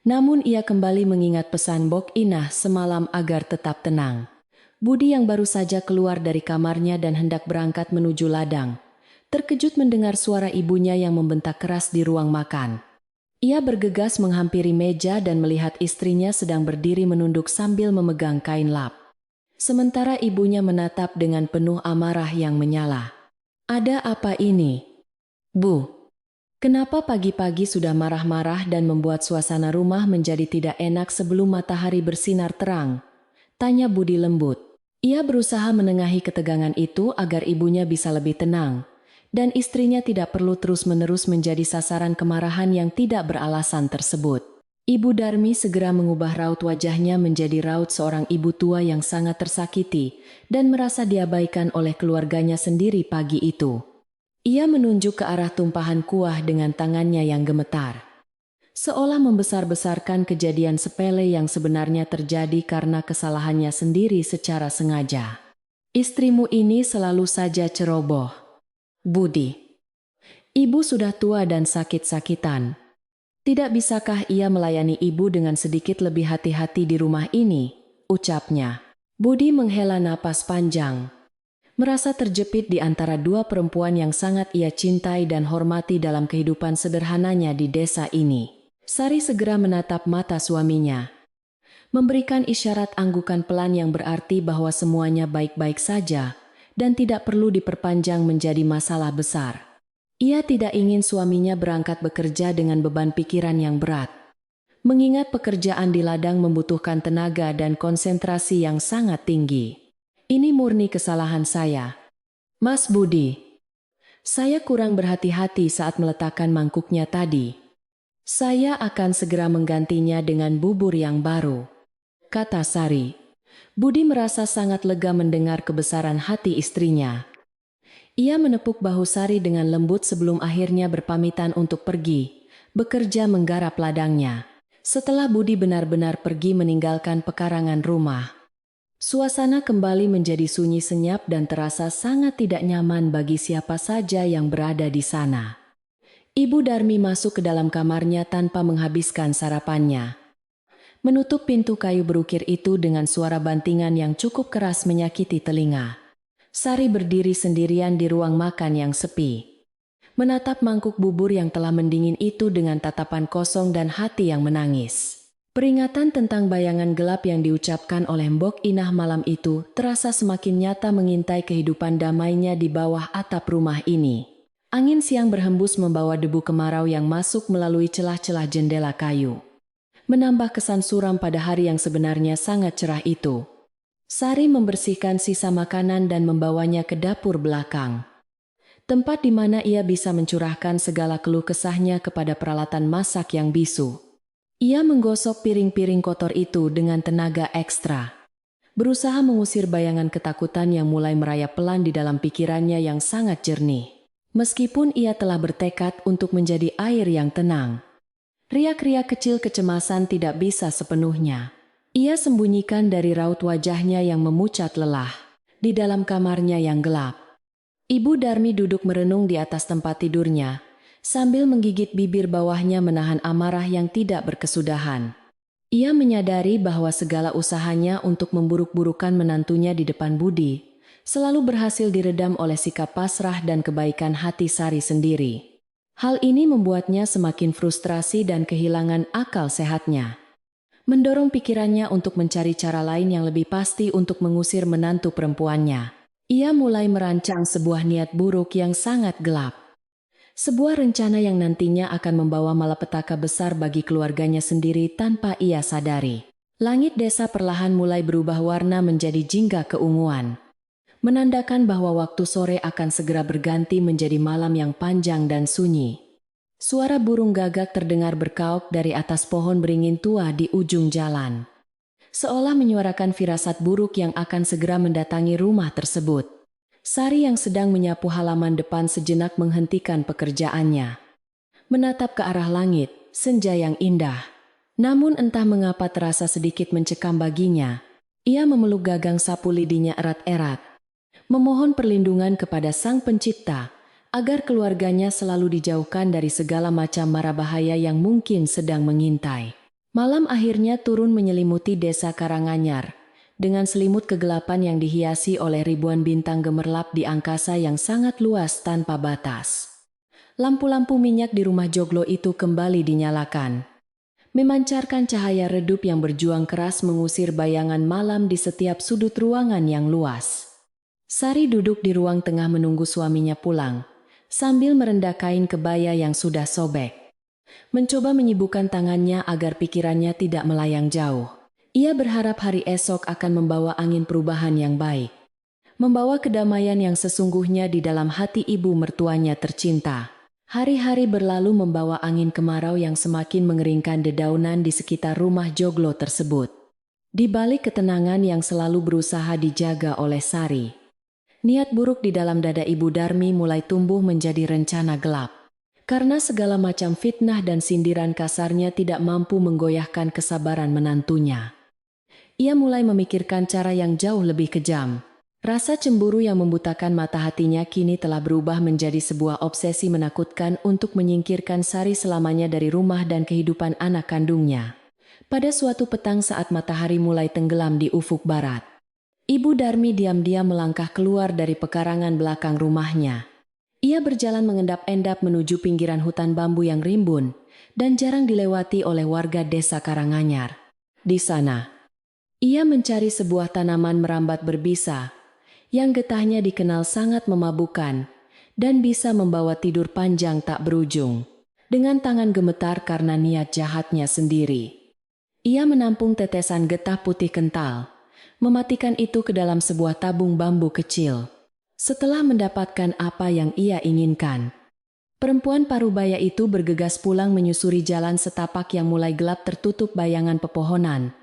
Speaker 1: Namun ia kembali mengingat pesan Bok Inah semalam agar tetap tenang. Budi yang baru saja keluar dari kamarnya dan hendak berangkat menuju ladang, terkejut mendengar suara ibunya yang membentak keras di ruang makan. Ia bergegas menghampiri meja dan melihat istrinya sedang berdiri menunduk sambil memegang kain lap. Sementara ibunya menatap dengan penuh amarah yang menyala. Ada apa ini? Bu, kenapa pagi-pagi sudah marah-marah dan membuat suasana rumah menjadi tidak enak sebelum matahari bersinar terang? Tanya Budi lembut. Ia berusaha menengahi ketegangan itu agar ibunya bisa lebih tenang, dan istrinya tidak perlu terus-menerus menjadi sasaran kemarahan yang tidak beralasan tersebut. Ibu Darmi segera mengubah raut wajahnya menjadi raut seorang ibu tua yang sangat tersakiti dan merasa diabaikan oleh keluarganya sendiri pagi itu. Ia menunjuk ke arah tumpahan kuah dengan tangannya yang gemetar, seolah membesar-besarkan kejadian sepele yang sebenarnya terjadi karena kesalahannya sendiri secara sengaja. Istrimu ini selalu saja ceroboh. Budi, ibu sudah tua dan sakit-sakitan. Tidak bisakah ia melayani ibu dengan sedikit lebih hati-hati di rumah ini? Ucapnya. Budi menghela napas panjang, merasa terjepit di antara dua perempuan yang sangat ia cintai dan hormati dalam kehidupan sederhananya di desa ini. Sari segera menatap mata suaminya, memberikan isyarat anggukan pelan yang berarti bahwa semuanya baik-baik saja dan tidak perlu diperpanjang menjadi masalah besar. Ia tidak ingin suaminya berangkat bekerja dengan beban pikiran yang berat, mengingat pekerjaan di ladang membutuhkan tenaga dan konsentrasi yang sangat tinggi. Ini murni kesalahan saya, Mas Budi. Saya kurang berhati-hati saat meletakkan mangkuknya tadi. Saya akan segera menggantinya dengan bubur yang baru, kata Sari. Budi merasa sangat lega mendengar kebesaran hati istrinya. Ia menepuk bahu Sari dengan lembut sebelum akhirnya berpamitan untuk pergi, bekerja menggarap ladangnya. Setelah Budi benar-benar pergi meninggalkan pekarangan rumah, suasana kembali menjadi sunyi senyap dan terasa sangat tidak nyaman bagi siapa saja yang berada di sana. Ibu Darmi masuk ke dalam kamarnya tanpa menghabiskan sarapannya, menutup pintu kayu berukir itu dengan suara bantingan yang cukup keras menyakiti telinga. Sari berdiri sendirian di ruang makan yang sepi, menatap mangkuk bubur yang telah mendingin itu dengan tatapan kosong dan hati yang menangis. Peringatan tentang bayangan gelap yang diucapkan oleh Mbok Inah malam itu terasa semakin nyata mengintai kehidupan damainya di bawah atap rumah ini. Angin siang berhembus membawa debu kemarau yang masuk melalui celah-celah jendela kayu, menambah kesan suram pada hari yang sebenarnya sangat cerah itu. Sari membersihkan sisa makanan dan membawanya ke dapur belakang, tempat di mana ia bisa mencurahkan segala keluh kesahnya kepada peralatan masak yang bisu. Ia menggosok piring-piring kotor itu dengan tenaga ekstra, berusaha mengusir bayangan ketakutan yang mulai merayap pelan di dalam pikirannya yang sangat jernih. Meskipun ia telah bertekad untuk menjadi air yang tenang, riak-riak kecil kecemasan tidak bisa sepenuhnya ia sembunyikan dari raut wajahnya yang memucat lelah di dalam kamarnya yang gelap. Ibu Darmi duduk merenung di atas tempat tidurnya, sambil menggigit bibir bawahnya menahan amarah yang tidak berkesudahan. Ia menyadari bahwa segala usahanya untuk memburuk-burukan menantunya di depan Budi selalu berhasil diredam oleh sikap pasrah dan kebaikan hati Sari sendiri. Hal ini membuatnya semakin frustrasi dan kehilangan akal sehatnya, mendorong pikirannya untuk mencari cara lain yang lebih pasti untuk mengusir menantu perempuannya. Ia mulai merancang sebuah niat buruk yang sangat gelap. Sebuah rencana yang nantinya akan membawa malapetaka besar bagi keluarganya sendiri tanpa ia sadari. Langit desa perlahan mulai berubah warna menjadi jingga keunguan. menandakan bahwa waktu sore akan segera berganti menjadi malam yang panjang dan sunyi. Suara burung gagak terdengar berkaok dari atas pohon beringin tua di ujung jalan, seolah menyuarakan firasat buruk yang akan segera mendatangi rumah tersebut. Sari yang sedang menyapu halaman depan sejenak menghentikan pekerjaannya, menatap ke arah langit, senja yang indah. Namun entah mengapa terasa sedikit mencekam baginya. Ia memeluk gagang sapu lidinya erat-erat, memohon perlindungan kepada Sang Pencipta, agar keluarganya selalu dijauhkan dari segala macam mara bahaya yang mungkin sedang mengintai. Malam akhirnya turun menyelimuti desa Karanganyar, dengan selimut kegelapan yang dihiasi oleh ribuan bintang gemerlap di angkasa yang sangat luas tanpa batas. Lampu-lampu minyak di rumah joglo itu kembali dinyalakan, memancarkan cahaya redup yang berjuang keras mengusir bayangan malam di setiap sudut ruangan yang luas. Sari duduk di ruang tengah menunggu suaminya pulang, sambil merendah kain kebaya yang sudah sobek. Mencoba menyibukkan tangannya agar pikirannya tidak melayang jauh. Ia berharap hari esok akan membawa angin perubahan yang baik, membawa kedamaian yang sesungguhnya di dalam hati ibu mertuanya tercinta. Hari-hari berlalu membawa angin kemarau yang semakin mengeringkan dedaunan di sekitar rumah joglo tersebut. Di balik ketenangan yang selalu berusaha dijaga oleh Sari, niat buruk di dalam dada Ibu Darmi mulai tumbuh menjadi rencana gelap. Karena segala macam fitnah dan sindiran kasarnya tidak mampu menggoyahkan kesabaran menantunya, ia mulai memikirkan cara yang jauh lebih kejam. Rasa cemburu yang membutakan mata hatinya kini telah berubah menjadi sebuah obsesi menakutkan untuk menyingkirkan Sari selamanya dari rumah dan kehidupan anak kandungnya. Pada suatu petang saat matahari mulai tenggelam di ufuk barat, Ibu Darmi diam-diam melangkah keluar dari pekarangan belakang rumahnya. Ia berjalan mengendap-endap menuju pinggiran hutan bambu yang rimbun dan jarang dilewati oleh warga desa Karanganyar. Di sana, ia mencari sebuah tanaman merambat berbisa yang getahnya dikenal sangat memabukkan dan bisa membawa tidur panjang tak berujung. Dengan tangan gemetar karena niat jahatnya sendiri, ia menampung tetesan getah putih kental, mematikan itu ke dalam sebuah tabung bambu kecil. Setelah mendapatkan apa yang ia inginkan, perempuan parubaya itu bergegas pulang menyusuri jalan setapak yang mulai gelap tertutup bayangan pepohonan.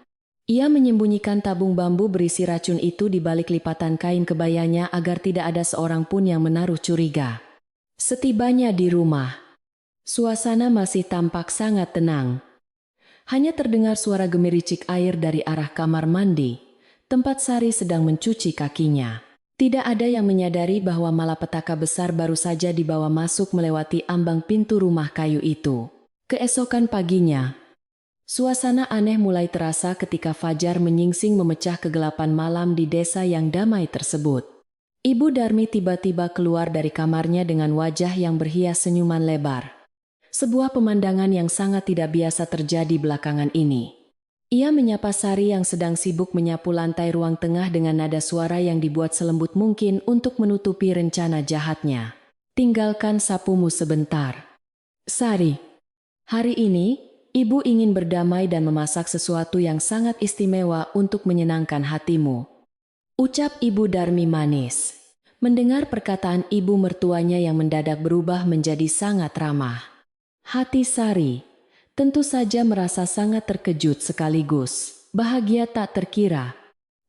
Speaker 1: Ia menyembunyikan tabung bambu berisi racun itu di balik lipatan kain kebayanya agar tidak ada seorang pun yang menaruh curiga. Setibanya di rumah, suasana masih tampak sangat tenang. Hanya terdengar suara gemericik air dari arah kamar mandi, tempat Sari sedang mencuci kakinya. Tidak ada yang menyadari bahwa malapetaka besar baru saja dibawa masuk melewati ambang pintu rumah kayu itu. Keesokan paginya, suasana aneh mulai terasa ketika fajar menyingsing memecah kegelapan malam di desa yang damai tersebut. Ibu Darmi tiba-tiba keluar dari kamarnya dengan wajah yang berhias senyuman lebar. Sebuah pemandangan yang sangat tidak biasa terjadi belakangan ini. Ia menyapa Sari yang sedang sibuk menyapu lantai ruang tengah dengan nada suara yang dibuat selembut mungkin untuk menutupi rencana jahatnya. "Tinggalkan sapumu sebentar, Sari. Hari ini, Ibu ingin berdamai dan memasak sesuatu yang sangat istimewa untuk menyenangkan hatimu," ucap Ibu Darmi manis. Mendengar perkataan ibu mertuanya yang mendadak berubah menjadi sangat ramah, hati Sari tentu saja merasa sangat terkejut sekaligus bahagia tak terkira.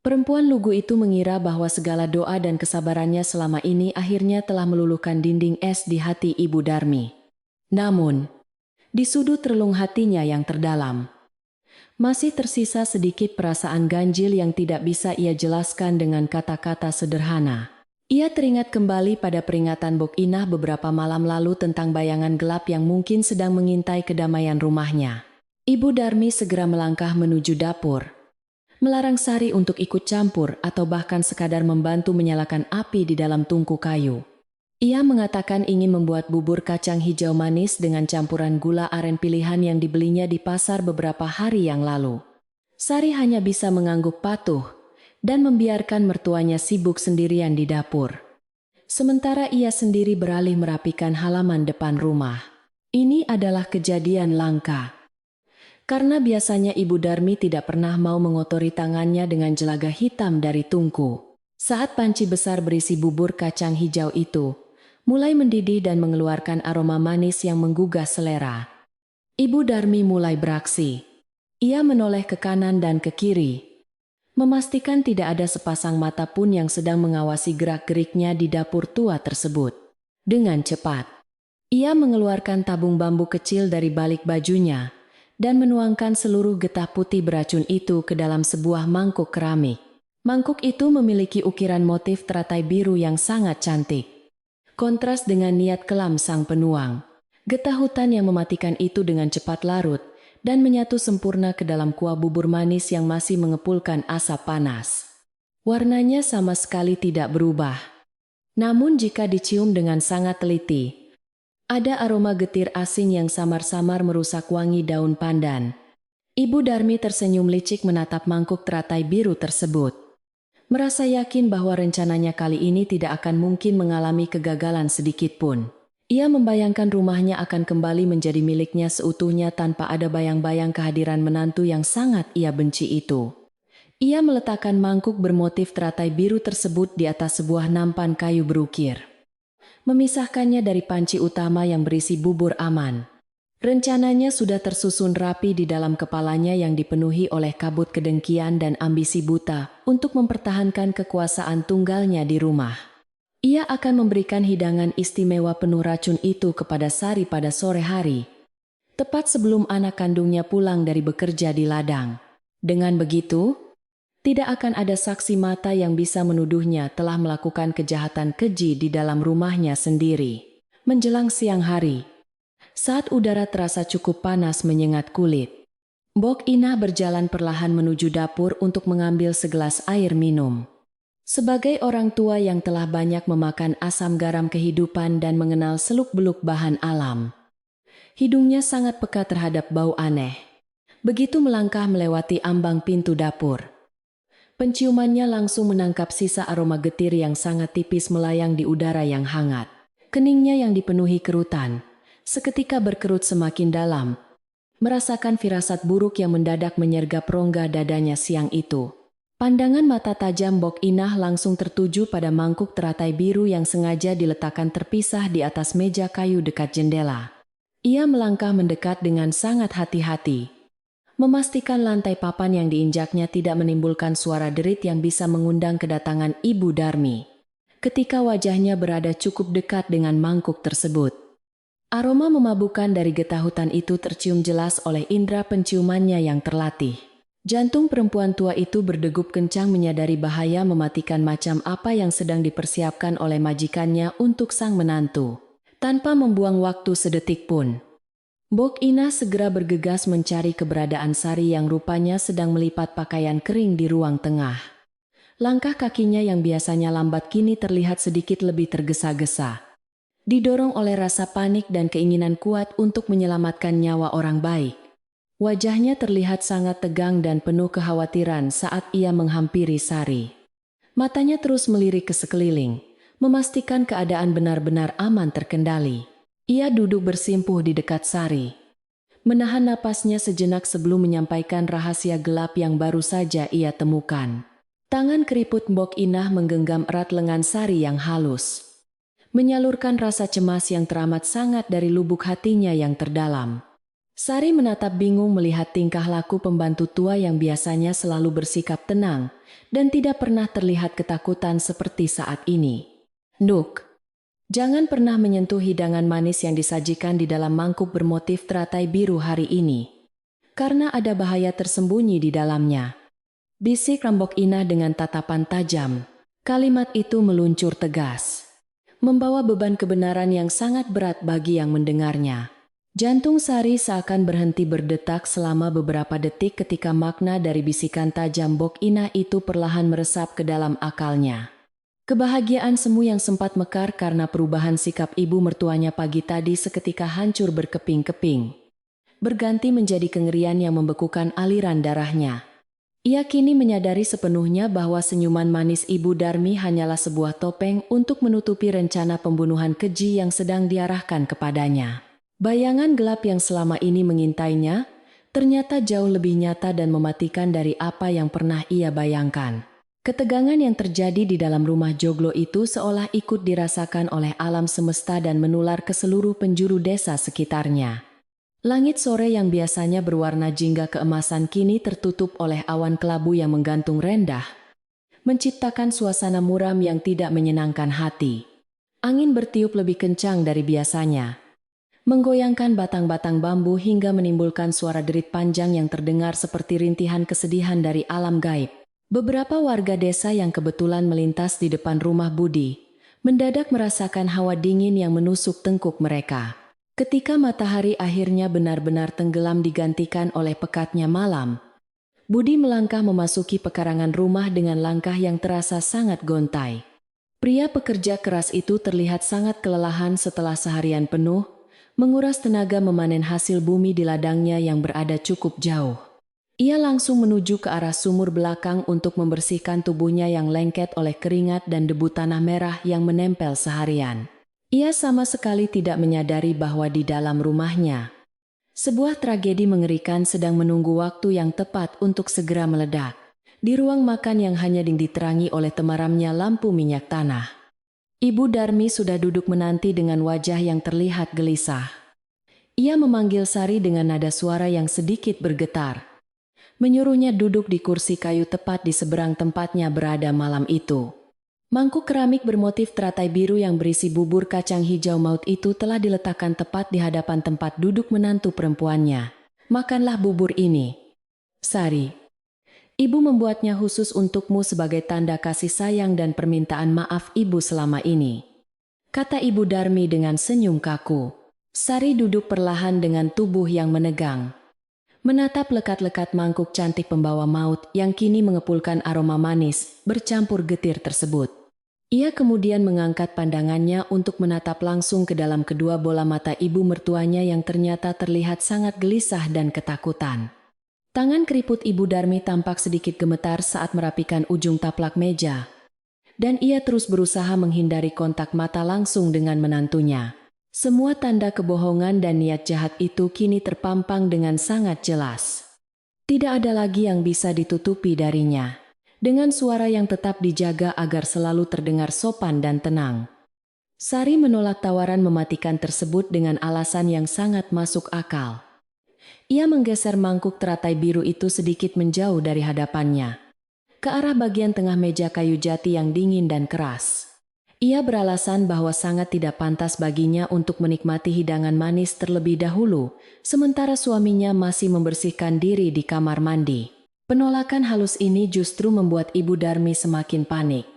Speaker 1: Perempuan lugu itu mengira bahwa segala doa dan kesabarannya selama ini akhirnya telah meluluhkan dinding es di hati Ibu Darmi. Namun, di sudut relung hatinya yang terdalam, masih tersisa sedikit perasaan ganjil yang tidak bisa ia jelaskan dengan kata-kata sederhana. Ia teringat kembali pada peringatan Bok Inah beberapa malam lalu tentang bayangan gelap yang mungkin sedang mengintai kedamaian rumahnya. Ibu Darmi segera melangkah menuju dapur, melarang Sari untuk ikut campur atau bahkan sekadar membantu menyalakan api di dalam tungku kayu. Ia mengatakan ingin membuat bubur kacang hijau manis dengan campuran gula aren pilihan yang dibelinya di pasar beberapa hari yang lalu. Sari hanya bisa mengangguk patuh dan membiarkan mertuanya sibuk sendirian di dapur. Sementara ia sendiri beralih merapikan halaman depan rumah. Ini adalah kejadian langka, karena biasanya Ibu Darmi tidak pernah mau mengotori tangannya dengan jelaga hitam dari tungku. Saat panci besar berisi bubur kacang hijau itu mulai mendidih dan mengeluarkan aroma manis yang menggugah selera, Ibu Darmi mulai beraksi. Ia menoleh ke kanan dan ke kiri, memastikan tidak ada sepasang mata pun yang sedang mengawasi gerak-geriknya di dapur tua tersebut. Dengan cepat, ia mengeluarkan tabung bambu kecil dari balik bajunya dan menuangkan seluruh getah putih beracun itu ke dalam sebuah mangkuk keramik. Mangkuk itu memiliki ukiran motif teratai biru yang sangat cantik. Kontras dengan niat kelam sang penuang. Getah hutan yang mematikan itu dengan cepat larut dan menyatu sempurna ke dalam kuah bubur manis yang masih mengepulkan asap panas. Warnanya sama sekali tidak berubah. Namun jika dicium dengan sangat teliti, ada aroma getir asing yang samar-samar merusak wangi daun pandan. Ibu Darmi tersenyum licik menatap mangkuk teratai biru tersebut. Merasa yakin bahwa rencananya kali ini tidak akan mungkin mengalami kegagalan sedikit pun. Ia membayangkan rumahnya akan kembali menjadi miliknya seutuhnya tanpa ada bayang-bayang kehadiran menantu yang sangat ia benci itu. Ia meletakkan mangkuk bermotif teratai biru tersebut di atas sebuah nampan kayu berukir, memisahkannya dari panci utama yang berisi bubur aman. Rencananya sudah tersusun rapi di dalam kepalanya yang dipenuhi oleh kabut kedengkian dan ambisi buta untuk mempertahankan kekuasaan tunggalnya di rumah. Ia akan memberikan hidangan istimewa penuh racun itu kepada Sari pada sore hari, tepat sebelum anak kandungnya pulang dari bekerja di ladang. Dengan begitu, tidak akan ada saksi mata yang bisa menuduhnya telah melakukan kejahatan keji di dalam rumahnya sendiri. Menjelang siang hari, saat udara terasa cukup panas menyengat kulit, Mbok Inah berjalan perlahan menuju dapur untuk mengambil segelas air minum. Sebagai orang tua yang telah banyak memakan asam garam kehidupan dan mengenal seluk-beluk bahan alam, hidungnya sangat peka terhadap bau aneh. Begitu melangkah melewati ambang pintu dapur, penciumannya langsung menangkap sisa aroma getir yang sangat tipis melayang di udara yang hangat. Keningnya yang dipenuhi kerutan seketika berkerut semakin dalam, merasakan firasat buruk yang mendadak menyergap rongga dadanya siang itu. Pandangan mata tajam Mbok Inah langsung tertuju pada mangkuk teratai biru yang sengaja diletakkan terpisah di atas meja kayu dekat jendela. Ia melangkah mendekat dengan sangat hati-hati, memastikan lantai papan yang diinjaknya tidak menimbulkan suara derit yang bisa mengundang kedatangan Ibu Darmi. Ketika wajahnya berada cukup dekat dengan mangkuk tersebut, aroma memabukkan dari getah hutan itu tercium jelas oleh indera penciumannya yang terlatih. Jantung perempuan tua itu berdegup kencang menyadari bahaya mematikan macam apa yang sedang dipersiapkan oleh majikannya untuk sang menantu. Tanpa membuang waktu sedetik pun, Mbok Inah segera bergegas mencari keberadaan Sari yang rupanya sedang melipat pakaian kering di ruang tengah. Langkah kakinya yang biasanya lambat kini terlihat sedikit lebih tergesa-gesa, didorong oleh rasa panik dan keinginan kuat untuk menyelamatkan nyawa orang baik. Wajahnya terlihat sangat tegang dan penuh kekhawatiran saat ia menghampiri Sari. Matanya terus melirik ke sekeliling, memastikan keadaan benar-benar aman terkendali. Ia duduk bersimpuh di dekat Sari, menahan napasnya sejenak sebelum menyampaikan rahasia gelap yang baru saja ia temukan. Tangan keriput Mbok Inah menggenggam erat lengan Sari yang halus, menyalurkan rasa cemas yang teramat sangat dari lubuk hatinya yang terdalam. Sari menatap bingung melihat tingkah laku pembantu tua yang biasanya selalu bersikap tenang dan tidak pernah terlihat ketakutan seperti saat ini. "Nuk, jangan pernah menyentuh hidangan manis yang disajikan di dalam mangkuk bermotif teratai biru hari ini, karena ada bahaya tersembunyi di dalamnya," bisik Mbok Inah dengan tatapan tajam. Kalimat itu meluncur tegas, membawa beban kebenaran yang sangat berat bagi yang mendengarnya. Jantung Sari seakan berhenti berdetak selama beberapa detik ketika makna dari bisikan tajam Mbok Inah itu perlahan meresap ke dalam akalnya. Kebahagiaan semu yang sempat mekar karena perubahan sikap ibu mertuanya pagi tadi seketika hancur berkeping-keping, berganti menjadi kengerian yang membekukan aliran darahnya. Ia kini menyadari sepenuhnya bahwa senyuman manis Ibu Darmi hanyalah sebuah topeng untuk menutupi rencana pembunuhan keji yang sedang diarahkan kepadanya. Bayangan gelap yang selama ini mengintainya ternyata jauh lebih nyata dan mematikan dari apa yang pernah ia bayangkan. Ketegangan yang terjadi di dalam rumah joglo itu seolah ikut dirasakan oleh alam semesta dan menular ke seluruh penjuru desa sekitarnya. Langit sore yang biasanya berwarna jingga keemasan kini tertutup oleh awan kelabu yang menggantung rendah, menciptakan suasana muram yang tidak menyenangkan hati. Angin bertiup lebih kencang dari biasanya, menggoyangkan batang-batang bambu hingga menimbulkan suara derit panjang yang terdengar seperti rintihan kesedihan dari alam gaib. Beberapa warga desa yang kebetulan melintas di depan rumah Budi mendadak merasakan hawa dingin yang menusuk tengkuk mereka. Ketika matahari akhirnya benar-benar tenggelam digantikan oleh pekatnya malam, Budi melangkah memasuki pekarangan rumah dengan langkah yang terasa sangat gontai. Pria pekerja keras itu terlihat sangat kelelahan setelah seharian penuh menguras tenaga memanen hasil bumi di ladangnya yang berada cukup jauh. Ia langsung menuju ke arah sumur belakang untuk membersihkan tubuhnya yang lengket oleh keringat dan debu tanah merah yang menempel seharian. Ia sama sekali tidak menyadari bahwa di dalam rumahnya, sebuah tragedi mengerikan sedang menunggu waktu yang tepat untuk segera meledak. Di ruang makan yang hanya diterangi oleh temaramnya lampu minyak tanah, Ibu Darmi sudah duduk menanti dengan wajah yang terlihat gelisah. Ia memanggil Sari dengan nada suara yang sedikit bergetar, menyuruhnya duduk di kursi kayu tepat di seberang tempatnya berada malam itu. Mangkuk keramik bermotif teratai biru yang berisi bubur kacang hijau maut itu telah diletakkan tepat di hadapan tempat duduk menantu perempuannya. Makanlah bubur ini, Sari. Ibu membuatnya khusus untukmu sebagai tanda kasih sayang dan permintaan maaf ibu selama ini, kata Ibu Darmi dengan senyum kaku. Sari duduk perlahan dengan tubuh yang menegang, menatap lekat-lekat mangkuk cantik pembawa maut yang kini mengepulkan aroma manis bercampur getir tersebut. Ia kemudian mengangkat pandangannya untuk menatap langsung ke dalam kedua bola mata ibu mertuanya yang ternyata terlihat sangat gelisah dan ketakutan. Tangan keriput Ibu Darmi tampak sedikit gemetar saat merapikan ujung taplak meja, dan ia terus berusaha menghindari kontak mata langsung dengan menantunya. Semua tanda kebohongan dan niat jahat itu kini terpampang dengan sangat jelas. Tidak ada lagi yang bisa ditutupi darinya. Dengan suara yang tetap dijaga agar selalu terdengar sopan dan tenang, Sari menolak tawaran mematikan tersebut dengan alasan yang sangat masuk akal. Ia menggeser mangkuk teratai biru itu sedikit menjauh dari hadapannya, ke arah bagian tengah meja kayu jati yang dingin dan keras. Ia beralasan bahwa sangat tidak pantas baginya untuk menikmati hidangan manis terlebih dahulu, sementara suaminya masih membersihkan diri di kamar mandi. Penolakan halus ini justru membuat Ibu Darmi semakin panik,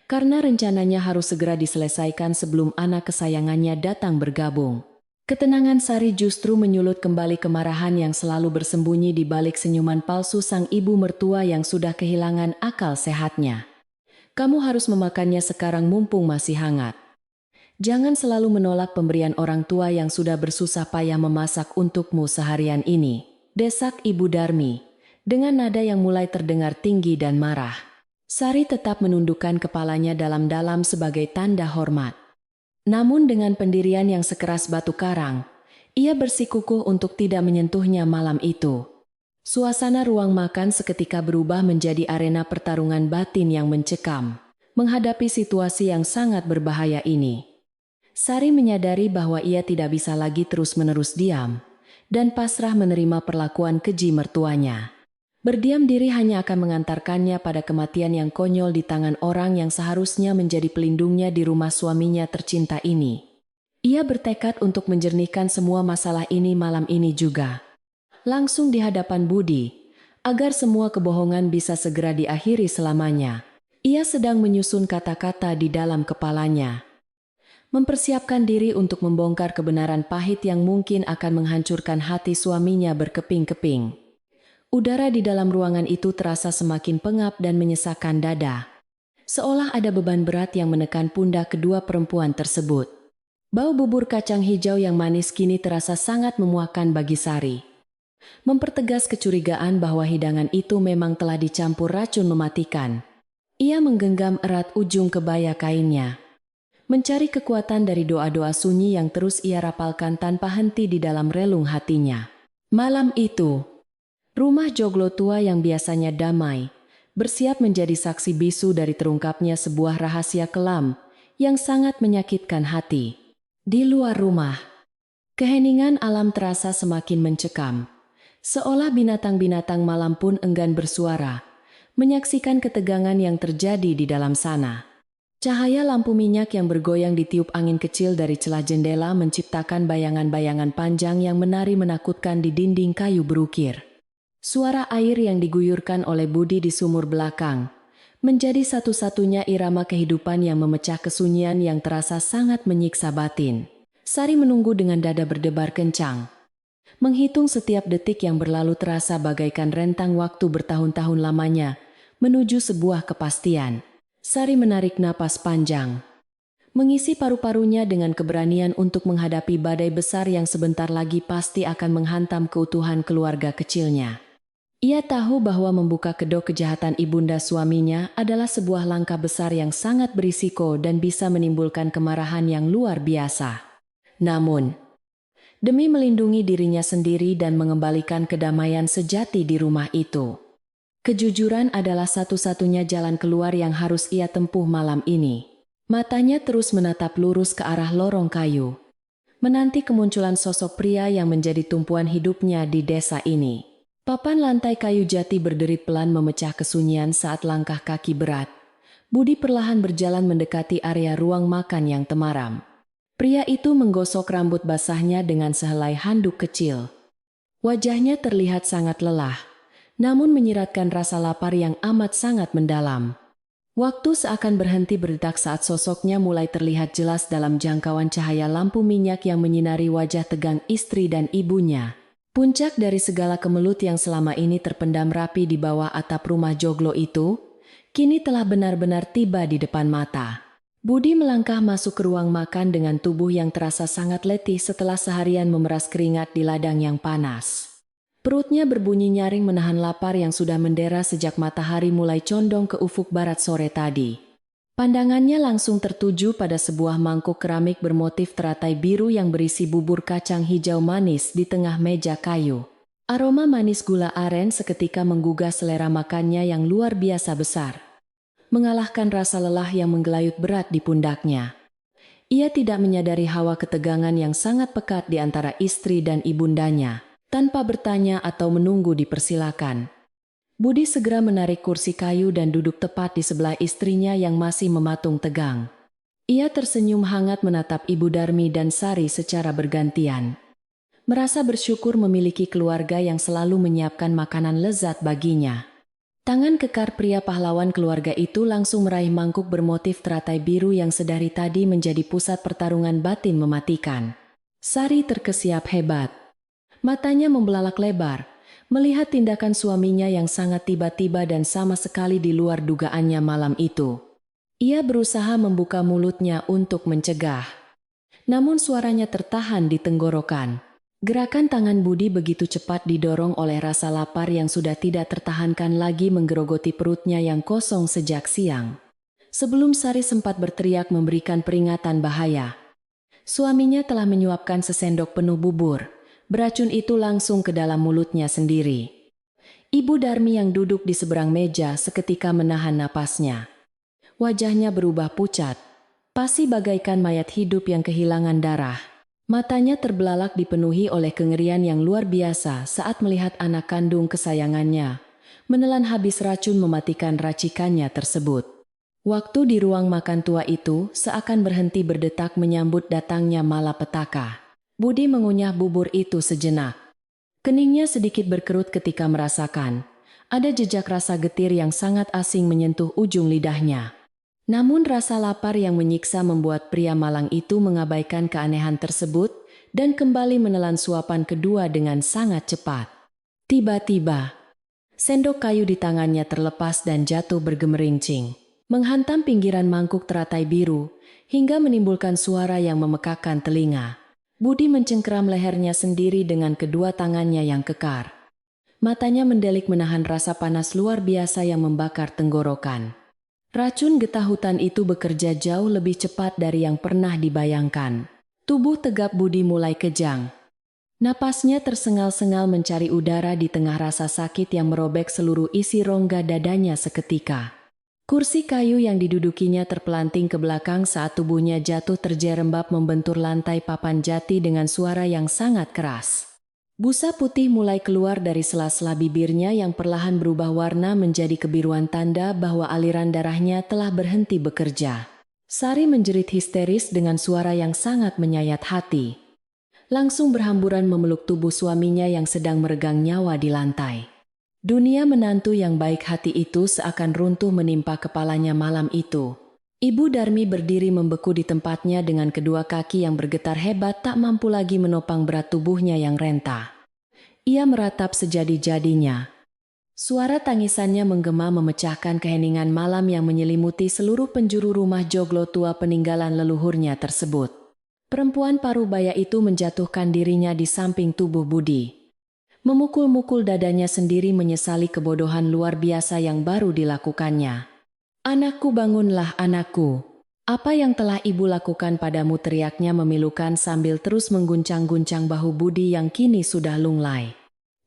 Speaker 1: karena rencananya harus segera diselesaikan sebelum anak kesayangannya datang bergabung. Ketenangan Sari justru menyulut kembali kemarahan yang selalu bersembunyi di balik senyuman palsu sang ibu mertua yang sudah kehilangan akal sehatnya. Kamu harus memakannya sekarang mumpung masih hangat. Jangan selalu menolak pemberian orang tua yang sudah bersusah payah memasak untukmu seharian ini, desak Ibu Darmi, dengan nada yang mulai terdengar tinggi dan marah. Sari tetap menundukkan kepalanya dalam-dalam sebagai tanda hormat. Namun dengan pendirian yang sekeras batu karang, ia bersikukuh untuk tidak menyentuhnya malam itu. Suasana ruang makan seketika berubah menjadi arena pertarungan batin yang mencekam. Menghadapi situasi yang sangat berbahaya ini, Sari menyadari bahwa ia tidak bisa lagi terus-menerus diam dan pasrah menerima perlakuan keji mertuanya. Berdiam diri hanya akan mengantarkannya pada kematian yang konyol di tangan orang yang seharusnya menjadi pelindungnya di rumah suaminya tercinta ini. Ia bertekad untuk menjernihkan semua masalah ini malam ini juga, langsung di hadapan Budi, agar semua kebohongan bisa segera diakhiri selamanya. Ia sedang menyusun kata-kata di dalam kepalanya, mempersiapkan diri untuk membongkar kebenaran pahit yang mungkin akan menghancurkan hati suaminya berkeping-keping. Udara di dalam ruangan itu terasa semakin pengap dan menyesakkan dada, seolah ada beban berat yang menekan pundak kedua perempuan tersebut. Bau bubur kacang hijau yang manis kini terasa sangat memuakkan bagi Sari, mempertegas kecurigaan bahwa hidangan itu memang telah dicampur racun mematikan. Ia menggenggam erat ujung kebaya kainnya, mencari kekuatan dari doa-doa sunyi yang terus ia rapalkan tanpa henti di dalam relung hatinya. Malam itu, rumah joglo tua yang biasanya damai bersiap menjadi saksi bisu dari terungkapnya sebuah rahasia kelam yang sangat menyakitkan hati. Di luar rumah, keheningan alam terasa semakin mencekam, seolah binatang-binatang malam pun enggan bersuara, menyaksikan ketegangan yang terjadi di dalam sana. Cahaya lampu minyak yang bergoyang ditiup angin kecil dari celah jendela menciptakan bayangan-bayangan panjang yang menari menakutkan di dinding kayu berukir. Suara air yang diguyurkan oleh Budi di sumur belakang menjadi satu-satunya irama kehidupan yang memecah kesunyian yang terasa sangat menyiksa batin. Sari menunggu dengan dada berdebar kencang. Menghitung setiap detik yang berlalu terasa bagaikan rentang waktu bertahun-tahun lamanya menuju sebuah kepastian. Sari menarik napas panjang, mengisi paru-parunya dengan keberanian untuk menghadapi badai besar yang sebentar lagi pasti akan menghantam keutuhan keluarga kecilnya. Ia tahu bahwa membuka kedok kejahatan ibunda suaminya adalah sebuah langkah besar yang sangat berisiko dan bisa menimbulkan kemarahan yang luar biasa. Namun, demi melindungi dirinya sendiri dan mengembalikan kedamaian sejati di rumah itu, kejujuran adalah satu-satunya jalan keluar yang harus ia tempuh malam ini. Matanya terus menatap lurus ke arah lorong kayu, menanti kemunculan sosok pria yang menjadi tumpuan hidupnya di desa ini. Papan lantai kayu jati berderit pelan memecah kesunyian saat langkah kaki berat. Budi perlahan berjalan mendekati area ruang makan yang temaram. Pria itu menggosok rambut basahnya dengan sehelai handuk kecil. Wajahnya terlihat sangat lelah, namun menyiratkan rasa lapar yang amat sangat mendalam. Waktu seakan berhenti berdetak saat sosoknya mulai terlihat jelas dalam jangkauan cahaya lampu minyak yang menyinari wajah tegang istri dan ibunya. Puncak dari segala kemelut yang selama ini terpendam rapi di bawah atap rumah joglo itu, kini telah benar-benar tiba di depan mata. Budi melangkah masuk ke ruang makan dengan tubuh yang terasa sangat letih setelah seharian memeras keringat di ladang yang panas. Perutnya berbunyi nyaring menahan lapar yang sudah mendera sejak matahari mulai condong ke ufuk barat sore tadi. Pandangannya langsung tertuju pada sebuah mangkuk keramik bermotif teratai biru yang berisi bubur kacang hijau manis di tengah meja kayu. Aroma manis gula aren seketika menggugah selera makannya yang luar biasa besar, mengalahkan rasa lelah yang menggelayut berat di pundaknya. Ia tidak menyadari hawa ketegangan yang sangat pekat di antara istri dan ibundanya. Tanpa bertanya atau menunggu dipersilakan, Budi segera menarik kursi kayu dan duduk tepat di sebelah istrinya yang masih mematung tegang. Ia tersenyum hangat menatap Ibu Darmi dan Sari secara bergantian. Merasa bersyukur memiliki keluarga yang selalu menyiapkan makanan lezat baginya. Tangan kekar pria pahlawan keluarga itu langsung meraih mangkuk bermotif teratai biru yang sedari tadi menjadi pusat pertarungan batin mematikan. Sari terkesiap hebat. Matanya membelalak lebar, melihat tindakan suaminya yang sangat tiba-tiba dan sama sekali di luar dugaannya malam itu. Ia berusaha membuka mulutnya untuk mencegah, namun suaranya tertahan di tenggorokan. Gerakan tangan Budi begitu cepat didorong oleh rasa lapar yang sudah tidak tertahankan lagi menggerogoti perutnya yang kosong sejak siang. Sebelum Sari sempat berteriak memberikan peringatan bahaya, suaminya telah menyuapkan sesendok penuh bubur. Beracun itu langsung ke dalam mulutnya sendiri. Ibu Darmi yang duduk di seberang meja seketika menahan napasnya. Wajahnya berubah pucat, pasi bagaikan mayat hidup yang kehilangan darah. Matanya terbelalak dipenuhi oleh kengerian yang luar biasa saat melihat anak kandung kesayangannya menelan habis racun mematikan racikannya tersebut. Waktu di ruang makan tua itu seakan berhenti berdetak menyambut datangnya malapetaka. Budi mengunyah bubur itu sejenak. Keningnya sedikit berkerut ketika merasakan ada jejak rasa getir yang sangat asing menyentuh ujung lidahnya. Namun rasa lapar yang menyiksa membuat pria malang itu mengabaikan keanehan tersebut dan kembali menelan suapan kedua dengan sangat cepat. Tiba-tiba, sendok kayu di tangannya terlepas dan jatuh bergemerincing, menghantam pinggiran mangkuk teratai biru hingga menimbulkan suara yang memekakkan telinga. Budi mencengkeram lehernya sendiri dengan kedua tangannya yang kekar. Matanya mendelik menahan rasa panas luar biasa yang membakar tenggorokan. Racun getah hutan itu bekerja jauh lebih cepat dari yang pernah dibayangkan. Tubuh tegap Budi mulai kejang. Napasnya tersengal-sengal mencari udara di tengah rasa sakit yang merobek seluruh isi rongga dadanya seketika. Kursi kayu yang didudukinya terpelanting ke belakang saat tubuhnya jatuh terjerembab membentur lantai papan jati dengan suara yang sangat keras. Busa putih mulai keluar dari sela-sela bibirnya yang perlahan berubah warna menjadi kebiruan tanda bahwa aliran darahnya telah berhenti bekerja. Sari menjerit histeris dengan suara yang sangat menyayat hati. Langsung berhamburan memeluk tubuh suaminya yang sedang meregang nyawa di lantai. Dunia menantu yang baik hati itu seakan runtuh menimpa kepalanya malam itu. Ibu Darmi berdiri membeku di tempatnya dengan kedua kaki yang bergetar hebat tak mampu lagi menopang berat tubuhnya yang renta. Ia meratap sejadi-jadinya. Suara tangisannya menggema memecahkan keheningan malam yang menyelimuti seluruh penjuru rumah joglo tua peninggalan leluhurnya tersebut. Perempuan parubaya itu menjatuhkan dirinya di samping tubuh Budi. Memukul-mukul dadanya sendiri menyesali kebodohan luar biasa yang baru dilakukannya. "Anakku, bangunlah anakku. Apa yang telah ibu lakukan padamu?" teriaknya memilukan sambil terus mengguncang-guncang bahu Budi yang kini sudah lunglai.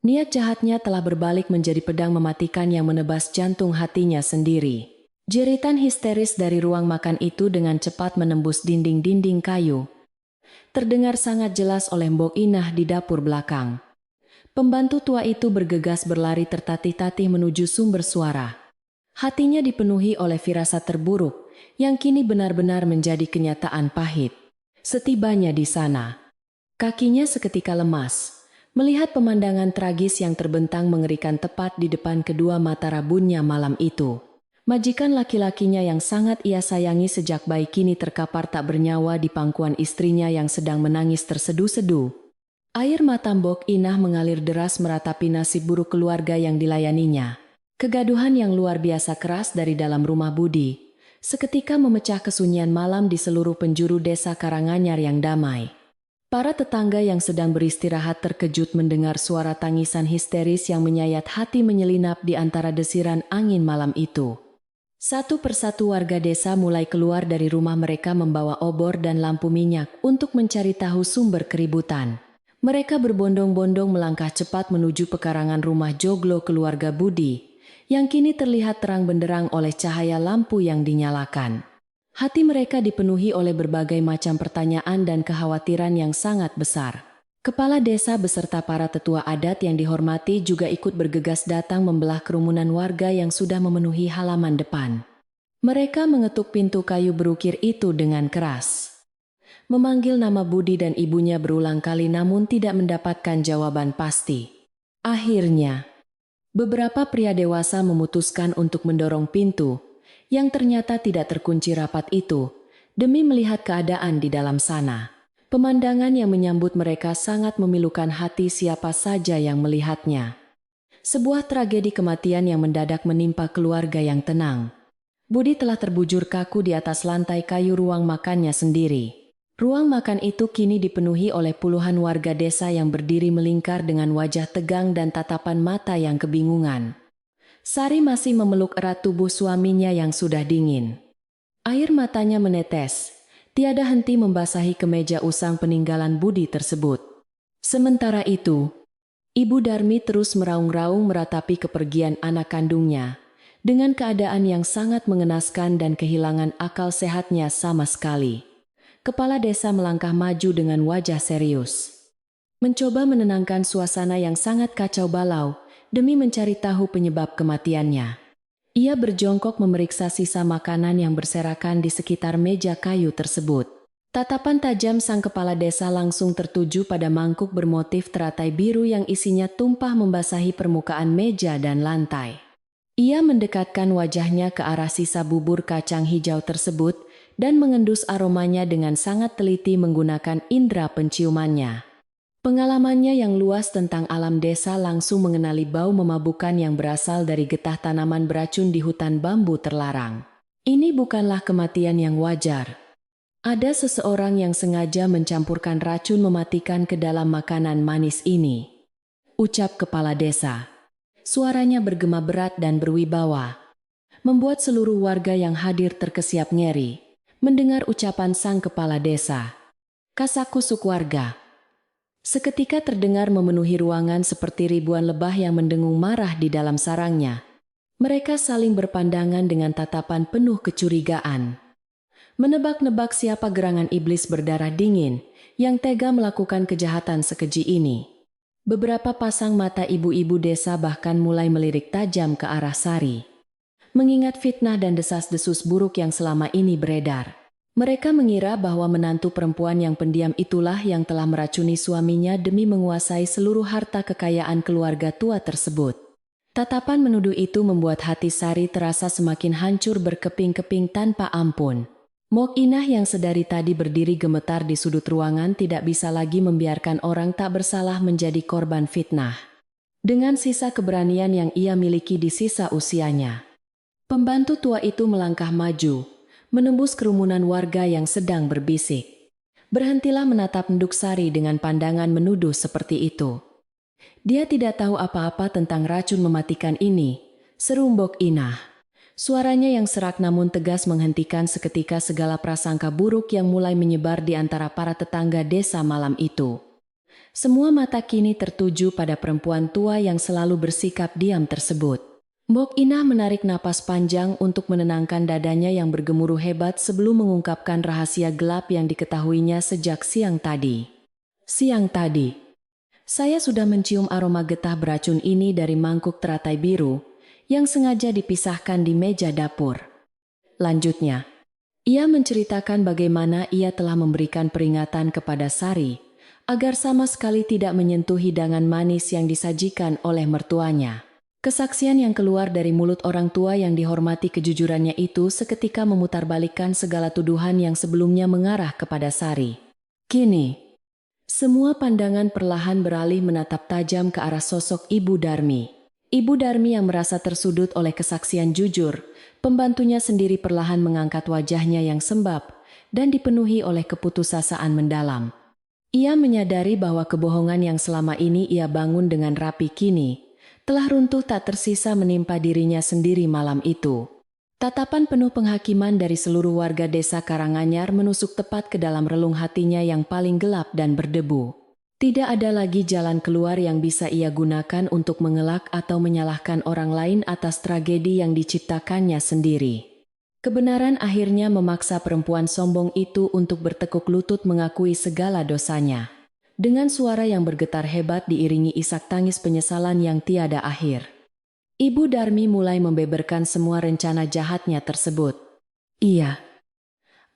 Speaker 1: Niat jahatnya telah berbalik menjadi pedang mematikan yang menebas jantung hatinya sendiri. Jeritan histeris dari ruang makan itu dengan cepat menembus dinding-dinding kayu. Terdengar sangat jelas oleh Mbok Inah di dapur belakang. Pembantu tua itu bergegas berlari tertatih-tatih menuju sumber suara. Hatinya dipenuhi oleh firasat terburuk, yang kini benar-benar menjadi kenyataan pahit. Setibanya di sana, kakinya seketika lemas, melihat pemandangan tragis yang terbentang mengerikan tepat di depan kedua mata rabunnya malam itu. Majikan laki-lakinya yang sangat ia sayangi sejak bayi kini terkapar tak bernyawa di pangkuan istrinya yang sedang menangis terseduh-seduh. Air mata Mbok Inah mengalir deras meratapi nasib buruk keluarga yang dilayaninya. Kegaduhan yang luar biasa keras dari dalam rumah Budi seketika memecah kesunyian malam di seluruh penjuru desa Karanganyar yang damai. Para tetangga yang sedang beristirahat terkejut mendengar suara tangisan histeris yang menyayat hati menyelinap di antara desiran angin malam itu. Satu persatu warga desa mulai keluar dari rumah mereka membawa obor dan lampu minyak untuk mencari tahu sumber keributan. Mereka berbondong-bondong melangkah cepat menuju pekarangan rumah joglo keluarga Budi, yang kini terlihat terang benderang oleh cahaya lampu yang dinyalakan. Hati mereka dipenuhi oleh berbagai macam pertanyaan dan kekhawatiran yang sangat besar. Kepala desa beserta para tetua adat yang dihormati juga ikut bergegas datang membelah kerumunan warga yang sudah memenuhi halaman depan. Mereka mengetuk pintu kayu berukir itu dengan keras. Memanggil nama Budi dan ibunya berulang kali namun tidak mendapatkan jawaban pasti. Akhirnya, beberapa pria dewasa memutuskan untuk mendorong pintu, yang ternyata tidak terkunci rapat itu, demi melihat keadaan di dalam sana. Pemandangan yang menyambut mereka sangat memilukan hati siapa saja yang melihatnya. Sebuah tragedi kematian yang mendadak menimpa keluarga yang tenang. Budi telah terbujur kaku di atas lantai kayu ruang makannya sendiri. Ruang makan itu kini dipenuhi oleh puluhan warga desa yang berdiri melingkar dengan wajah tegang dan tatapan mata yang kebingungan. Sari masih memeluk erat tubuh suaminya yang sudah dingin. Air matanya menetes. Tiada henti membasahi kemeja usang peninggalan Budi tersebut. Sementara itu, Ibu Darmi terus meraung-raung meratapi kepergian anak kandungnya, dengan keadaan yang sangat mengenaskan dan kehilangan akal sehatnya sama sekali. Kepala desa melangkah maju dengan wajah serius. Mencoba menenangkan suasana yang sangat kacau balau, demi mencari tahu penyebab kematiannya. Ia berjongkok memeriksa sisa makanan yang berserakan di sekitar meja kayu tersebut. Tatapan tajam sang kepala desa langsung tertuju pada mangkuk bermotif teratai biru yang isinya tumpah membasahi permukaan meja dan lantai. Ia mendekatkan wajahnya ke arah sisa bubur kacang hijau tersebut dan mengendus aromanya dengan sangat teliti menggunakan indera penciumannya. Pengalamannya yang luas tentang alam desa langsung mengenali bau memabukkan yang berasal dari getah tanaman beracun di hutan bambu terlarang. Ini bukanlah kematian yang wajar. Ada seseorang yang sengaja mencampurkan racun mematikan ke dalam makanan manis ini. Ucap kepala desa. Suaranya bergema berat dan berwibawa, membuat seluruh warga yang hadir terkesiap nyeri mendengar ucapan sang kepala desa. Kasakusuk warga. Seketika terdengar memenuhi ruangan seperti ribuan lebah yang mendengung marah di dalam sarangnya. Mereka saling berpandangan dengan tatapan penuh kecurigaan. Menebak-nebak siapa gerangan iblis berdarah dingin yang tega melakukan kejahatan sekeji ini. Beberapa pasang mata ibu-ibu desa bahkan mulai melirik tajam ke arah Sari. Mengingat fitnah dan desas-desus buruk yang selama ini beredar. Mereka mengira bahwa menantu perempuan yang pendiam itulah yang telah meracuni suaminya demi menguasai seluruh harta kekayaan keluarga tua tersebut. Tatapan menuduh itu membuat hati Sari terasa semakin hancur berkeping-keping tanpa ampun. Mok Inah yang sedari tadi berdiri gemetar di sudut ruangan tidak bisa lagi membiarkan orang tak bersalah menjadi korban fitnah. Dengan sisa keberanian yang ia miliki di sisa usianya, pembantu tua itu melangkah maju, menembus kerumunan warga yang sedang berbisik. Berhentilah menatap Nduk Sari dengan pandangan menuduh seperti itu. Dia tidak tahu apa-apa tentang racun mematikan ini, seru Mbok Inah. Suaranya yang serak namun tegas menghentikan seketika segala prasangka buruk yang mulai menyebar di antara para tetangga desa malam itu. Semua mata kini tertuju pada perempuan tua yang selalu bersikap diam tersebut. Mbok Inah menarik napas panjang untuk menenangkan dadanya yang bergemuruh hebat sebelum mengungkapkan rahasia gelap yang diketahuinya sejak siang tadi. Siang tadi, saya sudah mencium aroma getah beracun ini dari mangkuk teratai biru yang sengaja dipisahkan di meja dapur. Lanjutnya, ia menceritakan bagaimana ia telah memberikan peringatan kepada Sari agar sama sekali tidak menyentuh hidangan manis yang disajikan oleh mertuanya. Kesaksian yang keluar dari mulut orang tua yang dihormati kejujurannya itu seketika memutarbalikkan segala tuduhan yang sebelumnya mengarah kepada Sari. Kini, semua pandangan perlahan beralih menatap tajam ke arah sosok Ibu Darmi. Ibu Darmi yang merasa tersudut oleh kesaksian jujur, pembantunya sendiri perlahan mengangkat wajahnya yang sembab dan dipenuhi oleh keputusasaan mendalam. Ia menyadari bahwa kebohongan yang selama ini ia bangun dengan rapi kini telah runtuh tak tersisa menimpa dirinya sendiri malam itu. Tatapan penuh penghakiman dari seluruh warga desa Karanganyar menusuk tepat ke dalam relung hatinya yang paling gelap dan berdebu. Tidak ada lagi jalan keluar yang bisa ia gunakan untuk mengelak atau menyalahkan orang lain atas tragedi yang diciptakannya sendiri. Kebenaran akhirnya memaksa perempuan sombong itu untuk bertekuk lutut mengakui segala dosanya. Dengan suara yang bergetar hebat diiringi isak tangis penyesalan yang tiada akhir. Ibu Darmi mulai membeberkan semua rencana jahatnya tersebut. Iya.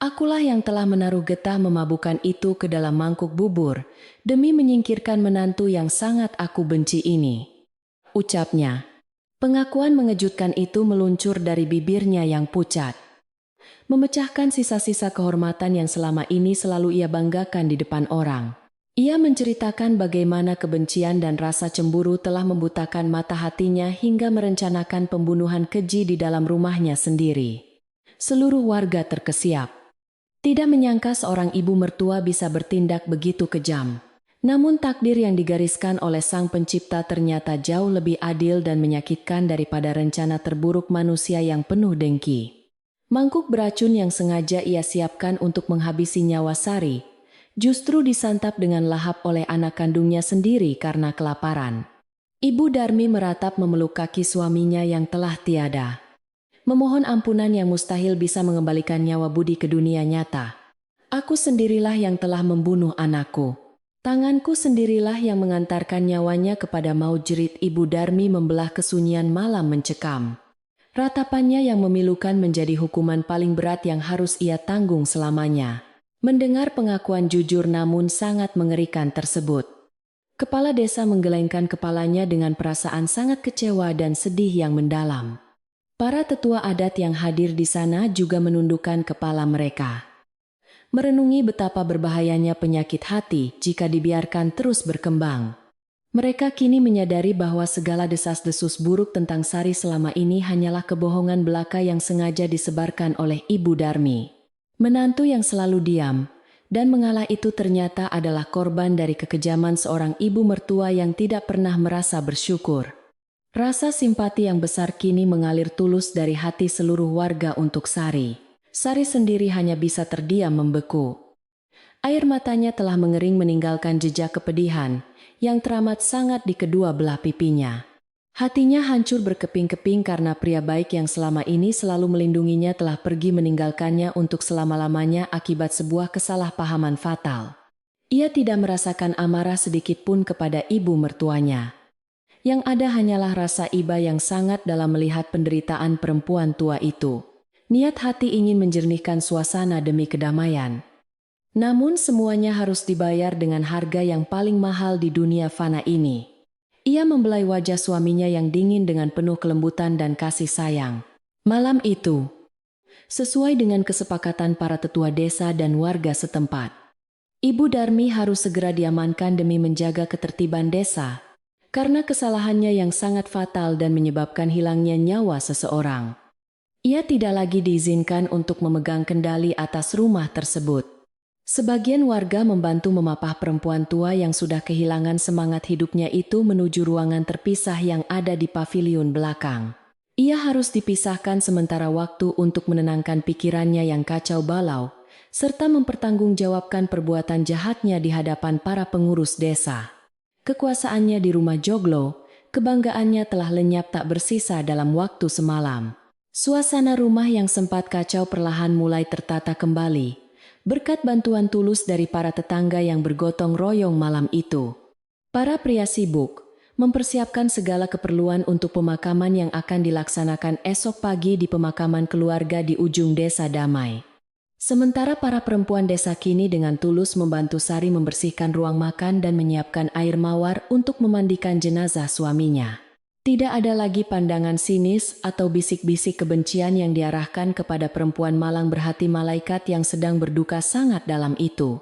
Speaker 1: Akulah yang telah menaruh getah memabukkan itu ke dalam mangkuk bubur, demi menyingkirkan menantu yang sangat aku benci ini. Ucapnya. Pengakuan mengejutkan itu meluncur dari bibirnya yang pucat. Memecahkan sisa-sisa kehormatan yang selama ini selalu ia banggakan di depan orang. Ia menceritakan bagaimana kebencian dan rasa cemburu telah membutakan mata hatinya hingga merencanakan pembunuhan keji di dalam rumahnya sendiri. Seluruh warga terkesiap. Tidak menyangka seorang ibu mertua bisa bertindak begitu kejam. Namun takdir yang digariskan oleh Sang Pencipta ternyata jauh lebih adil dan menyakitkan daripada rencana terburuk manusia yang penuh dengki. Mangkuk beracun yang sengaja ia siapkan untuk menghabisi nyawa Sari, justru disantap dengan lahap oleh anak kandungnya sendiri karena kelaparan. Ibu Darmi meratap memeluk kaki suaminya yang telah tiada. Memohon ampunan yang mustahil bisa mengembalikan nyawa Budi ke dunia nyata. Aku sendirilah yang telah membunuh anakku. Tanganku sendirilah yang mengantarkan nyawanya kepada maut, jerit Ibu Darmi membelah kesunyian malam mencekam. Ratapannya yang memilukan menjadi hukuman paling berat yang harus ia tanggung selamanya. Mendengar pengakuan jujur namun sangat mengerikan tersebut, kepala desa menggelengkan kepalanya dengan perasaan sangat kecewa dan sedih yang mendalam. Para tetua adat yang hadir di sana juga menundukkan kepala mereka. Merenungi betapa berbahayanya penyakit hati jika dibiarkan terus berkembang. Mereka kini menyadari bahwa segala desas-desus buruk tentang Sari selama ini hanyalah kebohongan belaka yang sengaja disebarkan oleh Ibu Darmi. Menantu yang selalu diam dan mengalah itu ternyata adalah korban dari kekejaman seorang ibu mertua yang tidak pernah merasa bersyukur. Rasa simpati yang besar kini mengalir tulus dari hati seluruh warga untuk Sari. Sari sendiri hanya bisa terdiam membeku. Air matanya telah mengering meninggalkan jejak kepedihan yang teramat sangat di kedua belah pipinya. Hatinya hancur berkeping-keping karena pria baik yang selama ini selalu melindunginya telah pergi meninggalkannya untuk selama-lamanya akibat sebuah kesalahpahaman fatal. Ia tidak merasakan amarah sedikit pun kepada ibu mertuanya. Yang ada hanyalah rasa iba yang sangat dalam melihat penderitaan perempuan tua itu. Niat hati ingin menjernihkan suasana demi kedamaian. Namun semuanya harus dibayar dengan harga yang paling mahal di dunia fana ini. Ia membelai wajah suaminya yang dingin dengan penuh kelembutan dan kasih sayang. Malam itu, sesuai dengan kesepakatan para tetua desa dan warga setempat, Ibu Darmi harus segera diamankan demi menjaga ketertiban desa, karena kesalahannya yang sangat fatal dan menyebabkan hilangnya nyawa seseorang. Ia tidak lagi diizinkan untuk memegang kendali atas rumah tersebut. Sebagian warga membantu memapah perempuan tua yang sudah kehilangan semangat hidupnya itu menuju ruangan terpisah yang ada di paviliun belakang. Ia harus dipisahkan sementara waktu untuk menenangkan pikirannya yang kacau balau, serta mempertanggungjawabkan perbuatan jahatnya di hadapan para pengurus desa. Kekuasaannya di rumah Joglo, kebanggaannya telah lenyap tak bersisa dalam waktu semalam. Suasana rumah yang sempat kacau perlahan mulai tertata kembali, berkat bantuan tulus dari para tetangga yang bergotong royong malam itu. Para pria sibuk mempersiapkan segala keperluan untuk pemakaman yang akan dilaksanakan esok pagi di pemakaman keluarga di ujung desa Damai. Sementara para perempuan desa kini dengan tulus membantu Sari membersihkan ruang makan dan menyiapkan air mawar untuk memandikan jenazah suaminya. Tidak ada lagi pandangan sinis atau bisik-bisik kebencian yang diarahkan kepada perempuan malang berhati malaikat yang sedang berduka sangat dalam itu.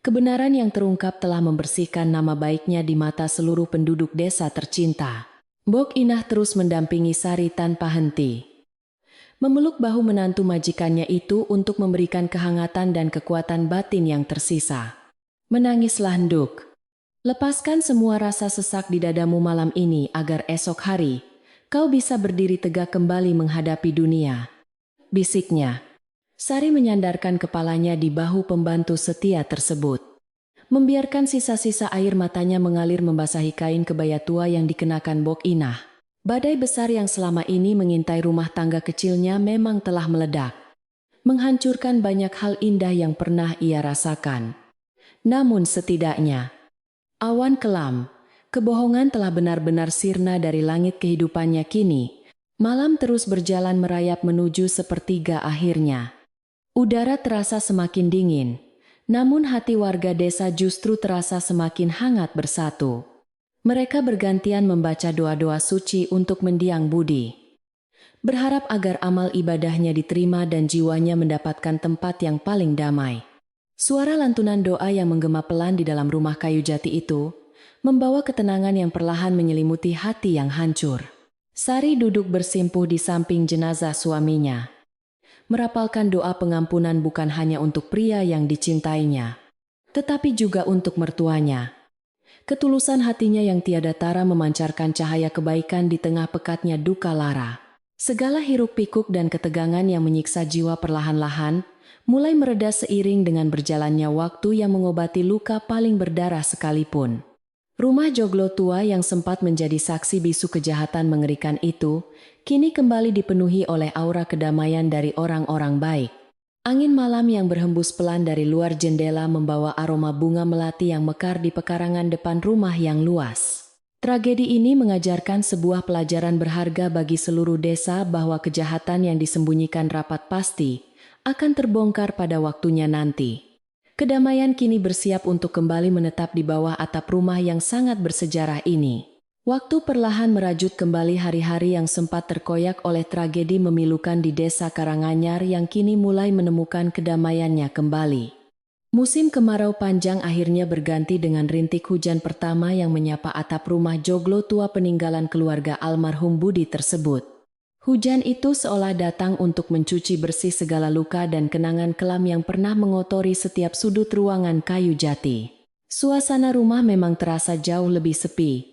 Speaker 1: Kebenaran yang terungkap telah membersihkan nama baiknya di mata seluruh penduduk desa tercinta. Bok Inah terus mendampingi Sari tanpa henti, memeluk bahu menantu majikannya itu untuk memberikan kehangatan dan kekuatan batin yang tersisa. Menangislah Nduk. Lepaskan semua rasa sesak di dadamu malam ini agar esok hari kau bisa berdiri tegak kembali menghadapi dunia, bisiknya. Sari menyandarkan kepalanya di bahu pembantu setia tersebut, membiarkan sisa-sisa air matanya mengalir membasahi kain kebaya tua yang dikenakan Bok Inah. Badai besar yang selama ini mengintai rumah tangga kecilnya memang telah meledak, menghancurkan banyak hal indah yang pernah ia rasakan. Namun setidaknya, awan kelam, kebohongan telah benar-benar sirna dari langit kehidupannya kini. Malam terus berjalan merayap menuju sepertiga akhirnya. Udara terasa semakin dingin, namun hati warga desa justru terasa semakin hangat bersatu. Mereka bergantian membaca doa-doa suci untuk mendiang budi, berharap agar amal ibadahnya diterima dan jiwanya mendapatkan tempat yang paling damai. Suara lantunan doa yang menggema pelan di dalam rumah kayu jati itu membawa ketenangan yang perlahan menyelimuti hati yang hancur. Sari duduk bersimpuh di samping jenazah suaminya, merapalkan doa pengampunan bukan hanya untuk pria yang dicintainya, tetapi juga untuk mertuanya. Ketulusan hatinya yang tiada tara memancarkan cahaya kebaikan di tengah pekatnya duka lara. Segala hiruk-pikuk dan ketegangan yang menyiksa jiwa perlahan-lahan mulai mereda seiring dengan berjalannya waktu yang mengobati luka paling berdarah sekalipun. Rumah Joglo tua yang sempat menjadi saksi bisu kejahatan mengerikan itu, kini kembali dipenuhi oleh aura kedamaian dari orang-orang baik. Angin malam yang berhembus pelan dari luar jendela membawa aroma bunga melati yang mekar di pekarangan depan rumah yang luas. Tragedi ini mengajarkan sebuah pelajaran berharga bagi seluruh desa bahwa kejahatan yang disembunyikan rapat pasti akan terbongkar pada waktunya nanti. Kedamaian kini bersiap untuk kembali menetap di bawah atap rumah yang sangat bersejarah ini. Waktu perlahan merajut kembali hari-hari yang sempat terkoyak oleh tragedi memilukan di desa Karanganyar yang kini mulai menemukan kedamaiannya kembali. Musim kemarau panjang akhirnya berganti dengan rintik hujan pertama yang menyapa atap rumah Joglo tua peninggalan keluarga almarhum Budi tersebut. Hujan itu seolah datang untuk mencuci bersih segala luka dan kenangan kelam yang pernah mengotori setiap sudut ruangan kayu jati. Suasana rumah memang terasa jauh lebih sepi,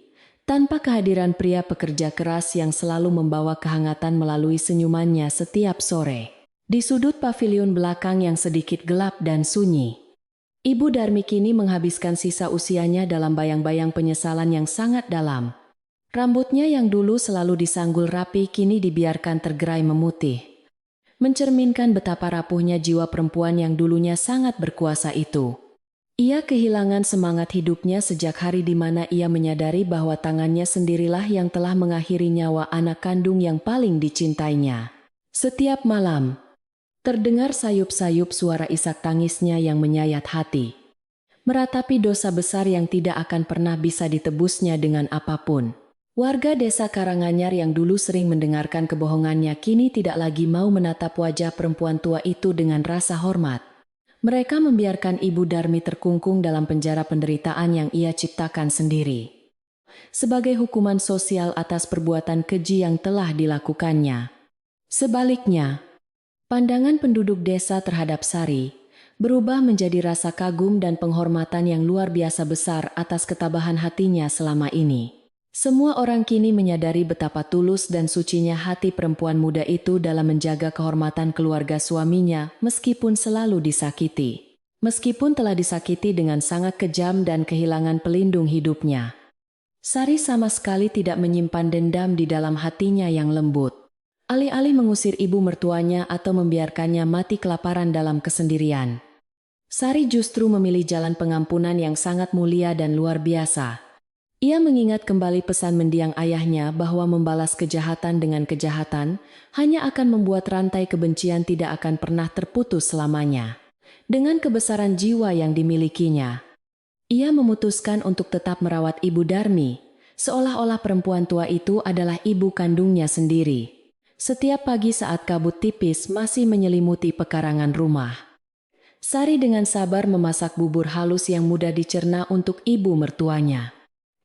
Speaker 1: tanpa kehadiran pria pekerja keras yang selalu membawa kehangatan melalui senyumannya setiap sore. Di sudut paviliun belakang yang sedikit gelap dan sunyi, Ibu Darmi kini menghabiskan sisa usianya dalam bayang-bayang penyesalan yang sangat dalam. Rambutnya yang dulu selalu disanggul rapi kini dibiarkan tergerai memutih. Mencerminkan betapa rapuhnya jiwa perempuan yang dulunya sangat berkuasa itu. Ia kehilangan semangat hidupnya sejak hari di mana ia menyadari bahwa tangannya sendirilah yang telah mengakhiri nyawa anak kandung yang paling dicintainya. Setiap malam, terdengar sayup-sayup suara isak tangisnya yang menyayat hati. Meratapi dosa besar yang tidak akan pernah bisa ditebusnya dengan apapun. Warga desa Karanganyar yang dulu sering mendengarkan kebohongannya kini tidak lagi mau menatap wajah perempuan tua itu dengan rasa hormat. Mereka membiarkan Ibu Darmi terkungkung dalam penjara penderitaan yang ia ciptakan sendiri. Sebagai hukuman sosial atas perbuatan keji yang telah dilakukannya. Sebaliknya, pandangan penduduk desa terhadap Sari berubah menjadi rasa kagum dan penghormatan yang luar biasa besar atas ketabahan hatinya selama ini. Semua orang kini menyadari betapa tulus dan sucinya hati perempuan muda itu dalam menjaga kehormatan keluarga suaminya meskipun selalu disakiti. Meskipun telah disakiti dengan sangat kejam dan kehilangan pelindung hidupnya. Sari sama sekali tidak menyimpan dendam di dalam hatinya yang lembut. Alih-alih mengusir ibu mertuanya atau membiarkannya mati kelaparan dalam kesendirian. Sari justru memilih jalan pengampunan yang sangat mulia dan luar biasa. Ia mengingat kembali pesan mendiang ayahnya bahwa membalas kejahatan dengan kejahatan hanya akan membuat rantai kebencian tidak akan pernah terputus selamanya. Dengan kebesaran jiwa yang dimilikinya, ia memutuskan untuk tetap merawat Ibu Darmi, seolah-olah perempuan tua itu adalah ibu kandungnya sendiri. Setiap pagi saat kabut tipis masih menyelimuti pekarangan rumah, Sari dengan sabar memasak bubur halus yang mudah dicerna untuk ibu mertuanya.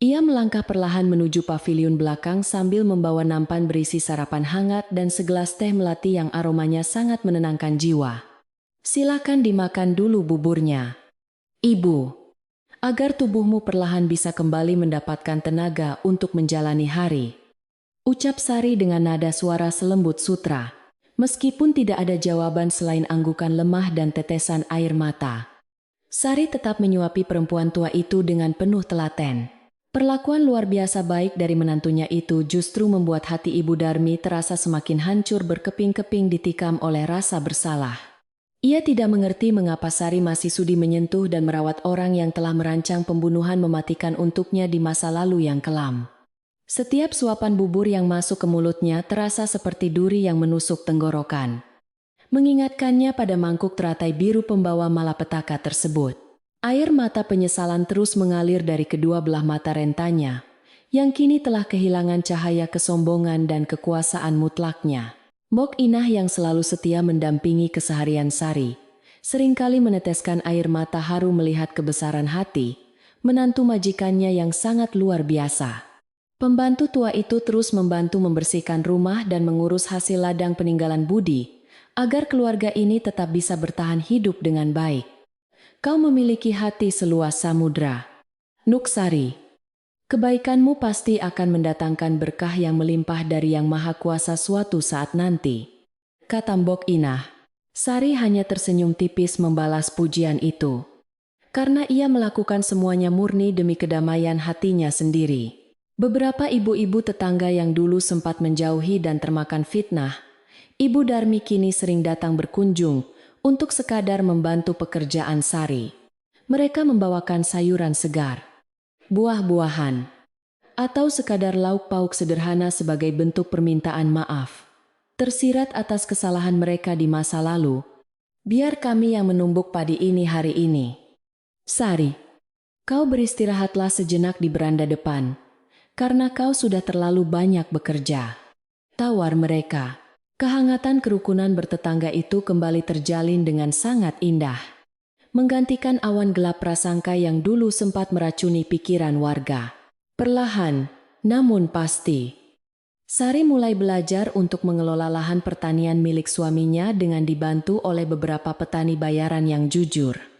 Speaker 1: Ia melangkah perlahan menuju paviliun belakang sambil membawa nampan berisi sarapan hangat dan segelas teh melati yang aromanya sangat menenangkan jiwa. Silakan dimakan dulu buburnya, Ibu, agar tubuhmu perlahan bisa kembali mendapatkan tenaga untuk menjalani hari. Ucap Sari dengan nada suara selembut sutra. Meskipun tidak ada jawaban selain anggukan lemah dan tetesan air mata. Sari tetap menyuapi perempuan tua itu dengan penuh telaten. Perlakuan luar biasa baik dari menantunya itu justru membuat hati Ibu Darmi terasa semakin hancur berkeping-keping ditikam oleh rasa bersalah. Ia tidak mengerti mengapa Sari masih sudi menyentuh dan merawat orang yang telah merancang pembunuhan mematikan untuknya di masa lalu yang kelam. Setiap suapan bubur yang masuk ke mulutnya terasa seperti duri yang menusuk tenggorokan. Mengingatkannya pada mangkuk teratai biru pembawa malapetaka tersebut. Air mata penyesalan terus mengalir dari kedua belah mata rentanya, yang kini telah kehilangan cahaya kesombongan dan kekuasaan mutlaknya. Mbok Inah yang selalu setia mendampingi keseharian Sari, seringkali meneteskan air mata haru melihat kebesaran hati, menantu majikannya yang sangat luar biasa. Pembantu tua itu terus membantu membersihkan rumah dan mengurus hasil ladang peninggalan Budi, agar keluarga ini tetap bisa bertahan hidup dengan baik. Kau memiliki hati seluas samudra, Nuksari. Kebaikanmu pasti akan mendatangkan berkah yang melimpah dari Yang Maha Kuasa suatu saat nanti, kata Mbok Inah. Sari hanya tersenyum tipis membalas pujian itu. Karena ia melakukan semuanya murni demi kedamaian hatinya sendiri. Beberapa ibu-ibu tetangga yang dulu sempat menjauhi dan termakan fitnah, Ibu Darmi kini sering datang berkunjung untuk sekadar membantu pekerjaan Sari. Mereka membawakan sayuran segar, buah-buahan, atau sekadar lauk pauk sederhana sebagai bentuk permintaan maaf. Tersirat atas kesalahan mereka di masa lalu, biar kami yang menumbuk padi ini hari ini. Sari, kau beristirahatlah sejenak di beranda depan. Karena kau sudah terlalu banyak bekerja, tawar mereka. Kehangatan kerukunan bertetangga itu kembali terjalin dengan sangat indah, menggantikan awan gelap prasangka yang dulu sempat meracuni pikiran warga. Perlahan, namun pasti, Sari mulai belajar untuk mengelola lahan pertanian milik suaminya dengan dibantu oleh beberapa petani bayaran yang jujur.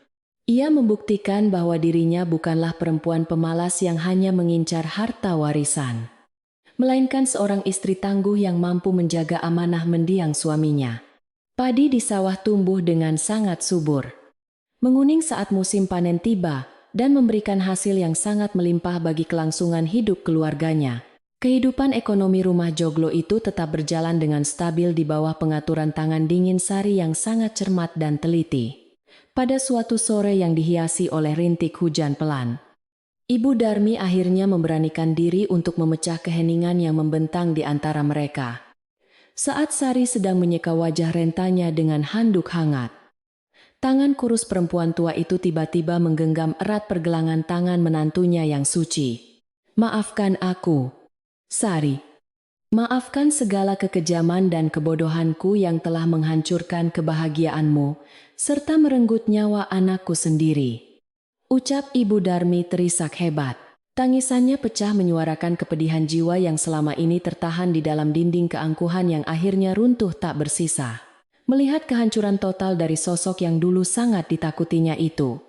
Speaker 1: Ia membuktikan bahwa dirinya bukanlah perempuan pemalas yang hanya mengincar harta warisan, melainkan seorang istri tangguh yang mampu menjaga amanah mendiang suaminya. Padi di sawah tumbuh dengan sangat subur. menguning saat musim panen tiba, dan memberikan hasil yang sangat melimpah bagi kelangsungan hidup keluarganya. Kehidupan ekonomi rumah Joglo itu tetap berjalan dengan stabil di bawah pengaturan tangan dingin Sari yang sangat cermat dan teliti. Pada suatu sore yang dihiasi oleh rintik hujan pelan, Ibu Darmi akhirnya memberanikan diri untuk memecah keheningan yang membentang di antara mereka. Saat Sari sedang menyeka wajah rentanya dengan handuk hangat, tangan kurus perempuan tua itu tiba-tiba menggenggam erat pergelangan tangan menantunya yang suci. "Maafkan aku, Sari. Maafkan segala kekejaman dan kebodohanku yang telah menghancurkan kebahagiaanmu, serta merenggut nyawa anakku sendiri," ucap Ibu Darmi terisak hebat. Tangisannya pecah menyuarakan kepedihan jiwa yang selama ini tertahan di dalam dinding keangkuhan yang akhirnya runtuh tak bersisa. Melihat kehancuran total dari sosok yang dulu sangat ditakutinya itu,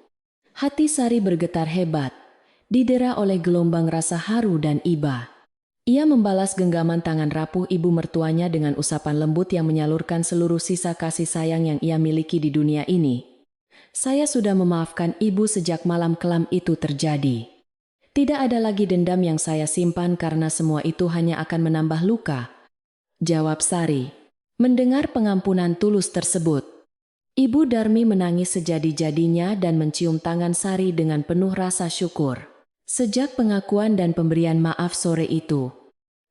Speaker 1: hati Sari bergetar hebat, didera oleh gelombang rasa haru dan iba. Ia membalas genggaman tangan rapuh ibu mertuanya dengan usapan lembut yang menyalurkan seluruh sisa kasih sayang yang ia miliki di dunia ini. "Saya sudah memaafkan ibu sejak malam kelam itu terjadi. Tidak ada lagi dendam yang saya simpan karena semua itu hanya akan menambah luka," jawab Sari. Mendengar pengampunan tulus tersebut, Ibu Darmi menangis sejadi-jadinya dan mencium tangan Sari dengan penuh rasa syukur. Sejak pengakuan dan pemberian maaf sore itu,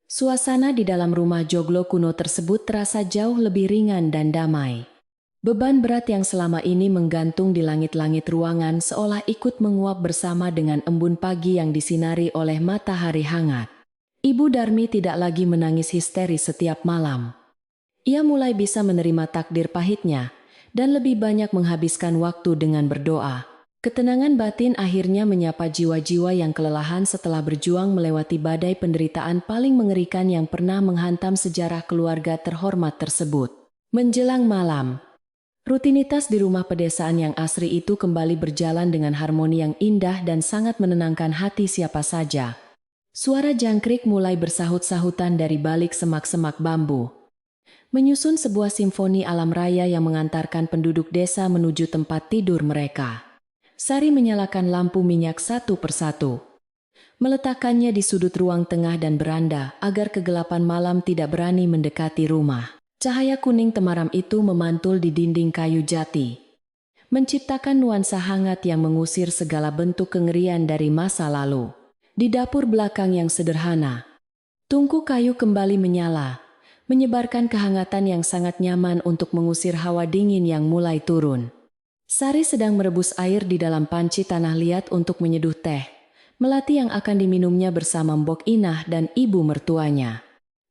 Speaker 1: suasana di dalam rumah Joglo kuno tersebut terasa jauh lebih ringan dan damai. Beban berat yang selama ini menggantung di langit-langit ruangan seolah ikut menguap bersama dengan embun pagi yang disinari oleh matahari hangat. Ibu Darmi tidak lagi menangis histeris setiap malam. Ia mulai bisa menerima takdir pahitnya dan lebih banyak menghabiskan waktu dengan berdoa. Ketenangan batin akhirnya menyapa jiwa-jiwa yang kelelahan setelah berjuang melewati badai penderitaan paling mengerikan yang pernah menghantam sejarah keluarga terhormat tersebut. Menjelang malam, rutinitas di rumah pedesaan yang asri itu kembali berjalan dengan harmoni yang indah dan sangat menenangkan hati siapa saja. Suara jangkrik mulai bersahut-sahutan dari balik semak-semak bambu, menyusun sebuah simfoni alam raya yang mengantarkan penduduk desa menuju tempat tidur mereka. Sari menyalakan lampu minyak satu persatu, meletakkannya di sudut ruang tengah dan beranda agar kegelapan malam tidak berani mendekati rumah. Cahaya kuning temaram itu memantul di dinding kayu jati, menciptakan nuansa hangat yang mengusir segala bentuk kengerian dari masa lalu. Di dapur belakang yang sederhana, tungku kayu kembali menyala, menyebarkan kehangatan yang sangat nyaman untuk mengusir hawa dingin yang mulai turun. Sari sedang merebus air di dalam panci tanah liat untuk menyeduh teh, melati yang akan diminumnya bersama Mbok Inah dan ibu mertuanya.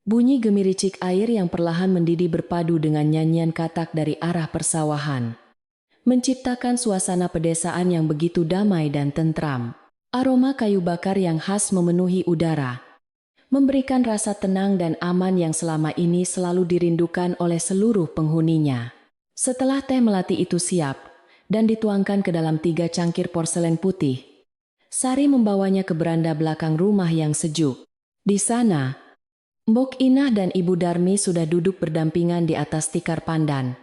Speaker 1: Bunyi gemiricik air yang perlahan mendidih berpadu dengan nyanyian katak dari arah persawahan, menciptakan suasana pedesaan yang begitu damai dan tentram. Aroma kayu bakar yang khas memenuhi udara, memberikan rasa tenang dan aman yang selama ini selalu dirindukan oleh seluruh penghuninya. Setelah teh melati itu siap dan dituangkan ke dalam 3 cangkir porselen putih, Sari membawanya ke beranda belakang rumah yang sejuk. Di sana, Mbok Inah dan Ibu Darmi sudah duduk berdampingan di atas tikar pandan,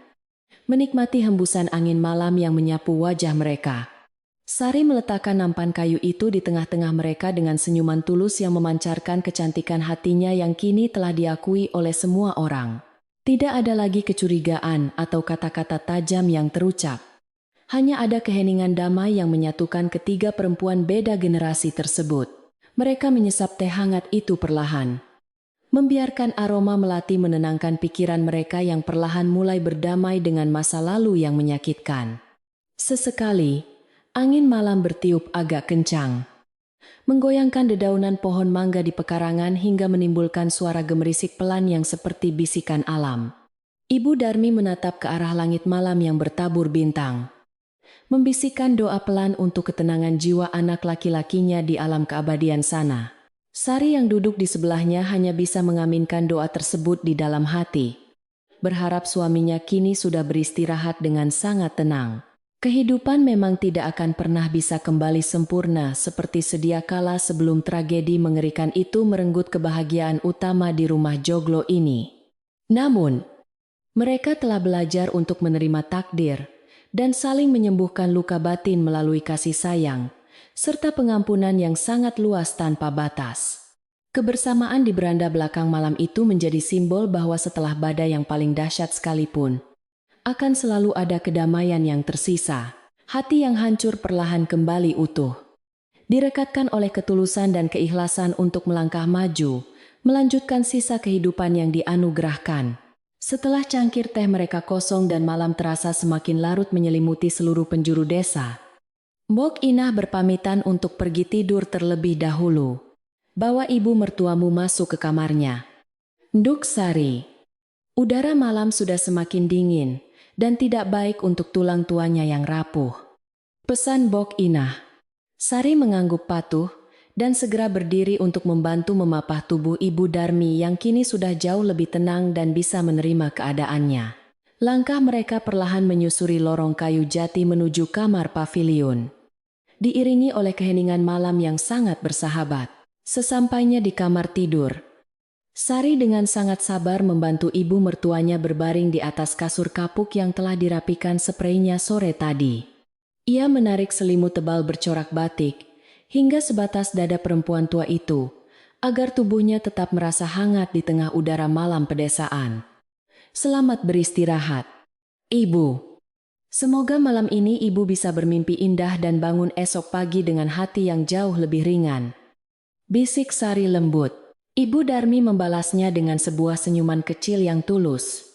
Speaker 1: menikmati hembusan angin malam yang menyapu wajah mereka. Sari meletakkan nampan kayu itu di tengah-tengah mereka dengan senyuman tulus yang memancarkan kecantikan hatinya yang kini telah diakui oleh semua orang. Tidak ada lagi kecurigaan atau kata-kata tajam yang terucap. Hanya ada keheningan damai yang menyatukan ketiga perempuan beda generasi tersebut. Mereka menyesap teh hangat itu perlahan, membiarkan aroma melati menenangkan pikiran mereka yang perlahan mulai berdamai dengan masa lalu yang menyakitkan. Sesekali, angin malam bertiup agak kencang, menggoyangkan dedaunan pohon mangga di pekarangan hingga menimbulkan suara gemerisik pelan yang seperti bisikan alam. Ibu Darmi menatap ke arah langit malam yang bertabur bintang, membisikkan doa pelan untuk ketenangan jiwa anak laki-lakinya di alam keabadian sana. Sari yang duduk di sebelahnya hanya bisa mengaminkan doa tersebut di dalam hati, berharap suaminya kini sudah beristirahat dengan sangat tenang. Kehidupan memang tidak akan pernah bisa kembali sempurna seperti sedia kala sebelum tragedi mengerikan itu merenggut kebahagiaan utama di rumah Joglo ini. Namun, mereka telah belajar untuk menerima takdir dan saling menyembuhkan luka batin melalui kasih sayang, serta pengampunan yang sangat luas tanpa batas. Kebersamaan di beranda belakang malam itu menjadi simbol bahwa setelah badai yang paling dahsyat sekalipun, akan selalu ada kedamaian yang tersisa. Hati yang hancur perlahan kembali utuh, direkatkan oleh ketulusan dan keikhlasan untuk melangkah maju, melanjutkan sisa kehidupan yang dianugerahkan. Setelah cangkir teh mereka kosong dan malam terasa semakin larut menyelimuti seluruh penjuru desa, Mbok Inah berpamitan untuk pergi tidur terlebih dahulu. Bawa ibu mertuamu masuk ke kamarnya. Nduk Sari. Udara malam sudah semakin dingin dan tidak baik untuk tulang tuanya yang rapuh. Pesan Mbok Inah. Sari mengangguk patuh dan segera berdiri untuk membantu memapah tubuh Ibu Darmi yang kini sudah jauh lebih tenang dan bisa menerima keadaannya. Langkah mereka perlahan menyusuri lorong kayu jati menuju kamar pavilion, diiringi oleh keheningan malam yang sangat bersahabat. Sesampainya di kamar tidur, Sari dengan sangat sabar membantu ibu mertuanya berbaring di atas kasur kapuk yang telah dirapikan spraynya sore tadi. Ia menarik selimut tebal bercorak batik hingga sebatas dada perempuan tua itu, agar tubuhnya tetap merasa hangat di tengah udara malam pedesaan. Selamat beristirahat, Ibu. Semoga malam ini Ibu bisa bermimpi indah dan bangun esok pagi dengan hati yang jauh lebih ringan, bisik Sari lembut. Ibu Darmi membalasnya dengan sebuah senyuman kecil yang tulus.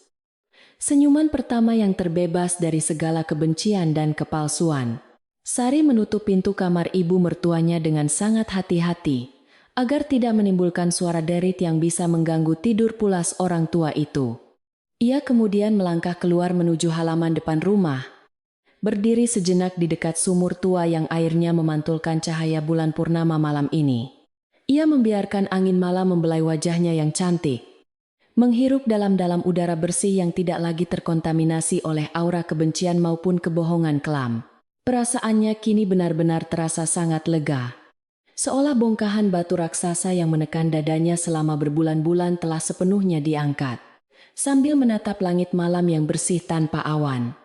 Speaker 1: Senyuman pertama yang terbebas dari segala kebencian dan kepalsuan. Sari menutup pintu kamar ibu mertuanya dengan sangat hati-hati, agar tidak menimbulkan suara derit yang bisa mengganggu tidur pulas orang tua itu. Ia kemudian melangkah keluar menuju halaman depan rumah, berdiri sejenak di dekat sumur tua yang airnya memantulkan cahaya bulan purnama malam ini. Ia membiarkan angin malam membelai wajahnya yang cantik, menghirup dalam-dalam udara bersih yang tidak lagi terkontaminasi oleh aura kebencian maupun kebohongan kelam. Perasaannya kini benar-benar terasa sangat lega. Seolah bongkahan batu raksasa yang menekan dadanya selama berbulan-bulan telah sepenuhnya diangkat. Sambil menatap langit malam yang bersih tanpa awan,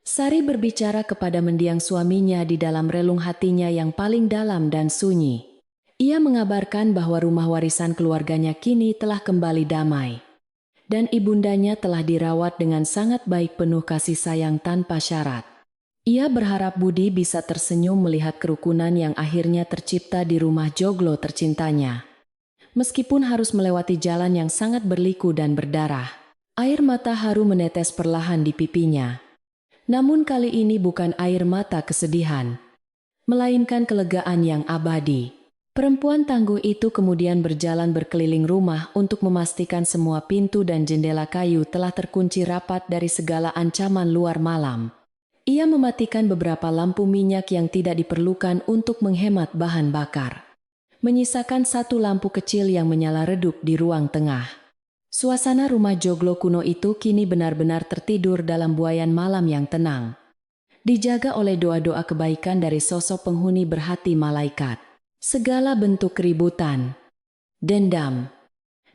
Speaker 1: Sari berbicara kepada mendiang suaminya di dalam relung hatinya yang paling dalam dan sunyi. Ia mengabarkan bahwa rumah warisan keluarganya kini telah kembali damai, dan ibundanya telah dirawat dengan sangat baik penuh kasih sayang tanpa syarat. Ia berharap Budi bisa tersenyum melihat kerukunan yang akhirnya tercipta di rumah joglo tercintanya. Meskipun harus melewati jalan yang sangat berliku dan berdarah, air mata haru menetes perlahan di pipinya. Namun kali ini bukan air mata kesedihan, melainkan kelegaan yang abadi. Perempuan tangguh itu kemudian berjalan berkeliling rumah untuk memastikan semua pintu dan jendela kayu telah terkunci rapat dari segala ancaman luar malam. Ia mematikan beberapa lampu minyak yang tidak diperlukan untuk menghemat bahan bakar, menyisakan satu lampu kecil yang menyala redup di ruang tengah. Suasana rumah joglo kuno itu kini benar-benar tertidur dalam buayan malam yang tenang, dijaga oleh doa-doa kebaikan dari sosok penghuni berhati malaikat. Segala bentuk keributan, dendam,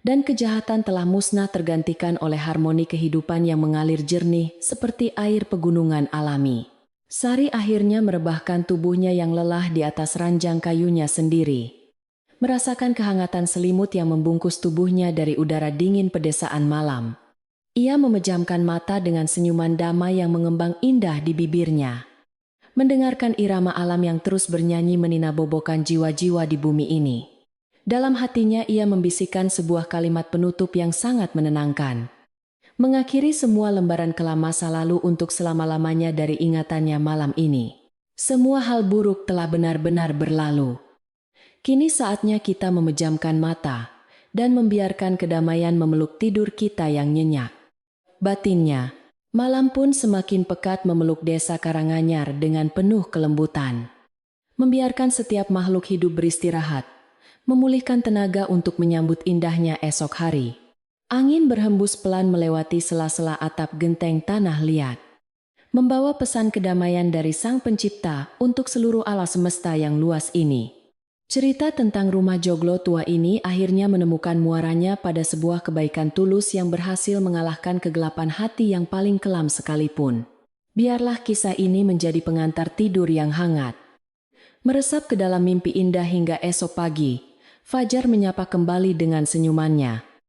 Speaker 1: dan kejahatan telah musnah tergantikan oleh harmoni kehidupan yang mengalir jernih seperti air pegunungan alami. Sari akhirnya merebahkan tubuhnya yang lelah di atas ranjang kayunya sendiri, merasakan kehangatan selimut yang membungkus tubuhnya dari udara dingin pedesaan malam. Ia memejamkan mata dengan senyuman damai yang mengembang indah di bibirnya, mendengarkan irama alam yang terus bernyanyi meninabobokan jiwa-jiwa di bumi ini. Dalam hatinya ia membisikkan sebuah kalimat penutup yang sangat menenangkan, mengakhiri semua lembaran kelam masa lalu untuk selama-lamanya dari ingatannya malam ini. Semua hal buruk telah benar-benar berlalu. Kini saatnya kita memejamkan mata dan membiarkan kedamaian memeluk tidur kita yang nyenyak. Batinnya. Malam pun semakin pekat memeluk desa Karanganyar dengan penuh kelembutan, membiarkan setiap makhluk hidup beristirahat, memulihkan tenaga untuk menyambut indahnya esok hari. Angin berhembus pelan melewati sela-sela atap genteng tanah liat, membawa pesan kedamaian dari Sang Pencipta untuk seluruh alam semesta yang luas ini. Cerita tentang rumah joglo tua ini akhirnya menemukan muaranya pada sebuah kebaikan tulus yang berhasil mengalahkan kegelapan hati yang paling kelam sekalipun. Biarlah kisah ini menjadi pengantar tidur yang hangat. Meresap ke dalam mimpi indah hingga esok pagi, Fajar menyapa kembali dengan senyumannya.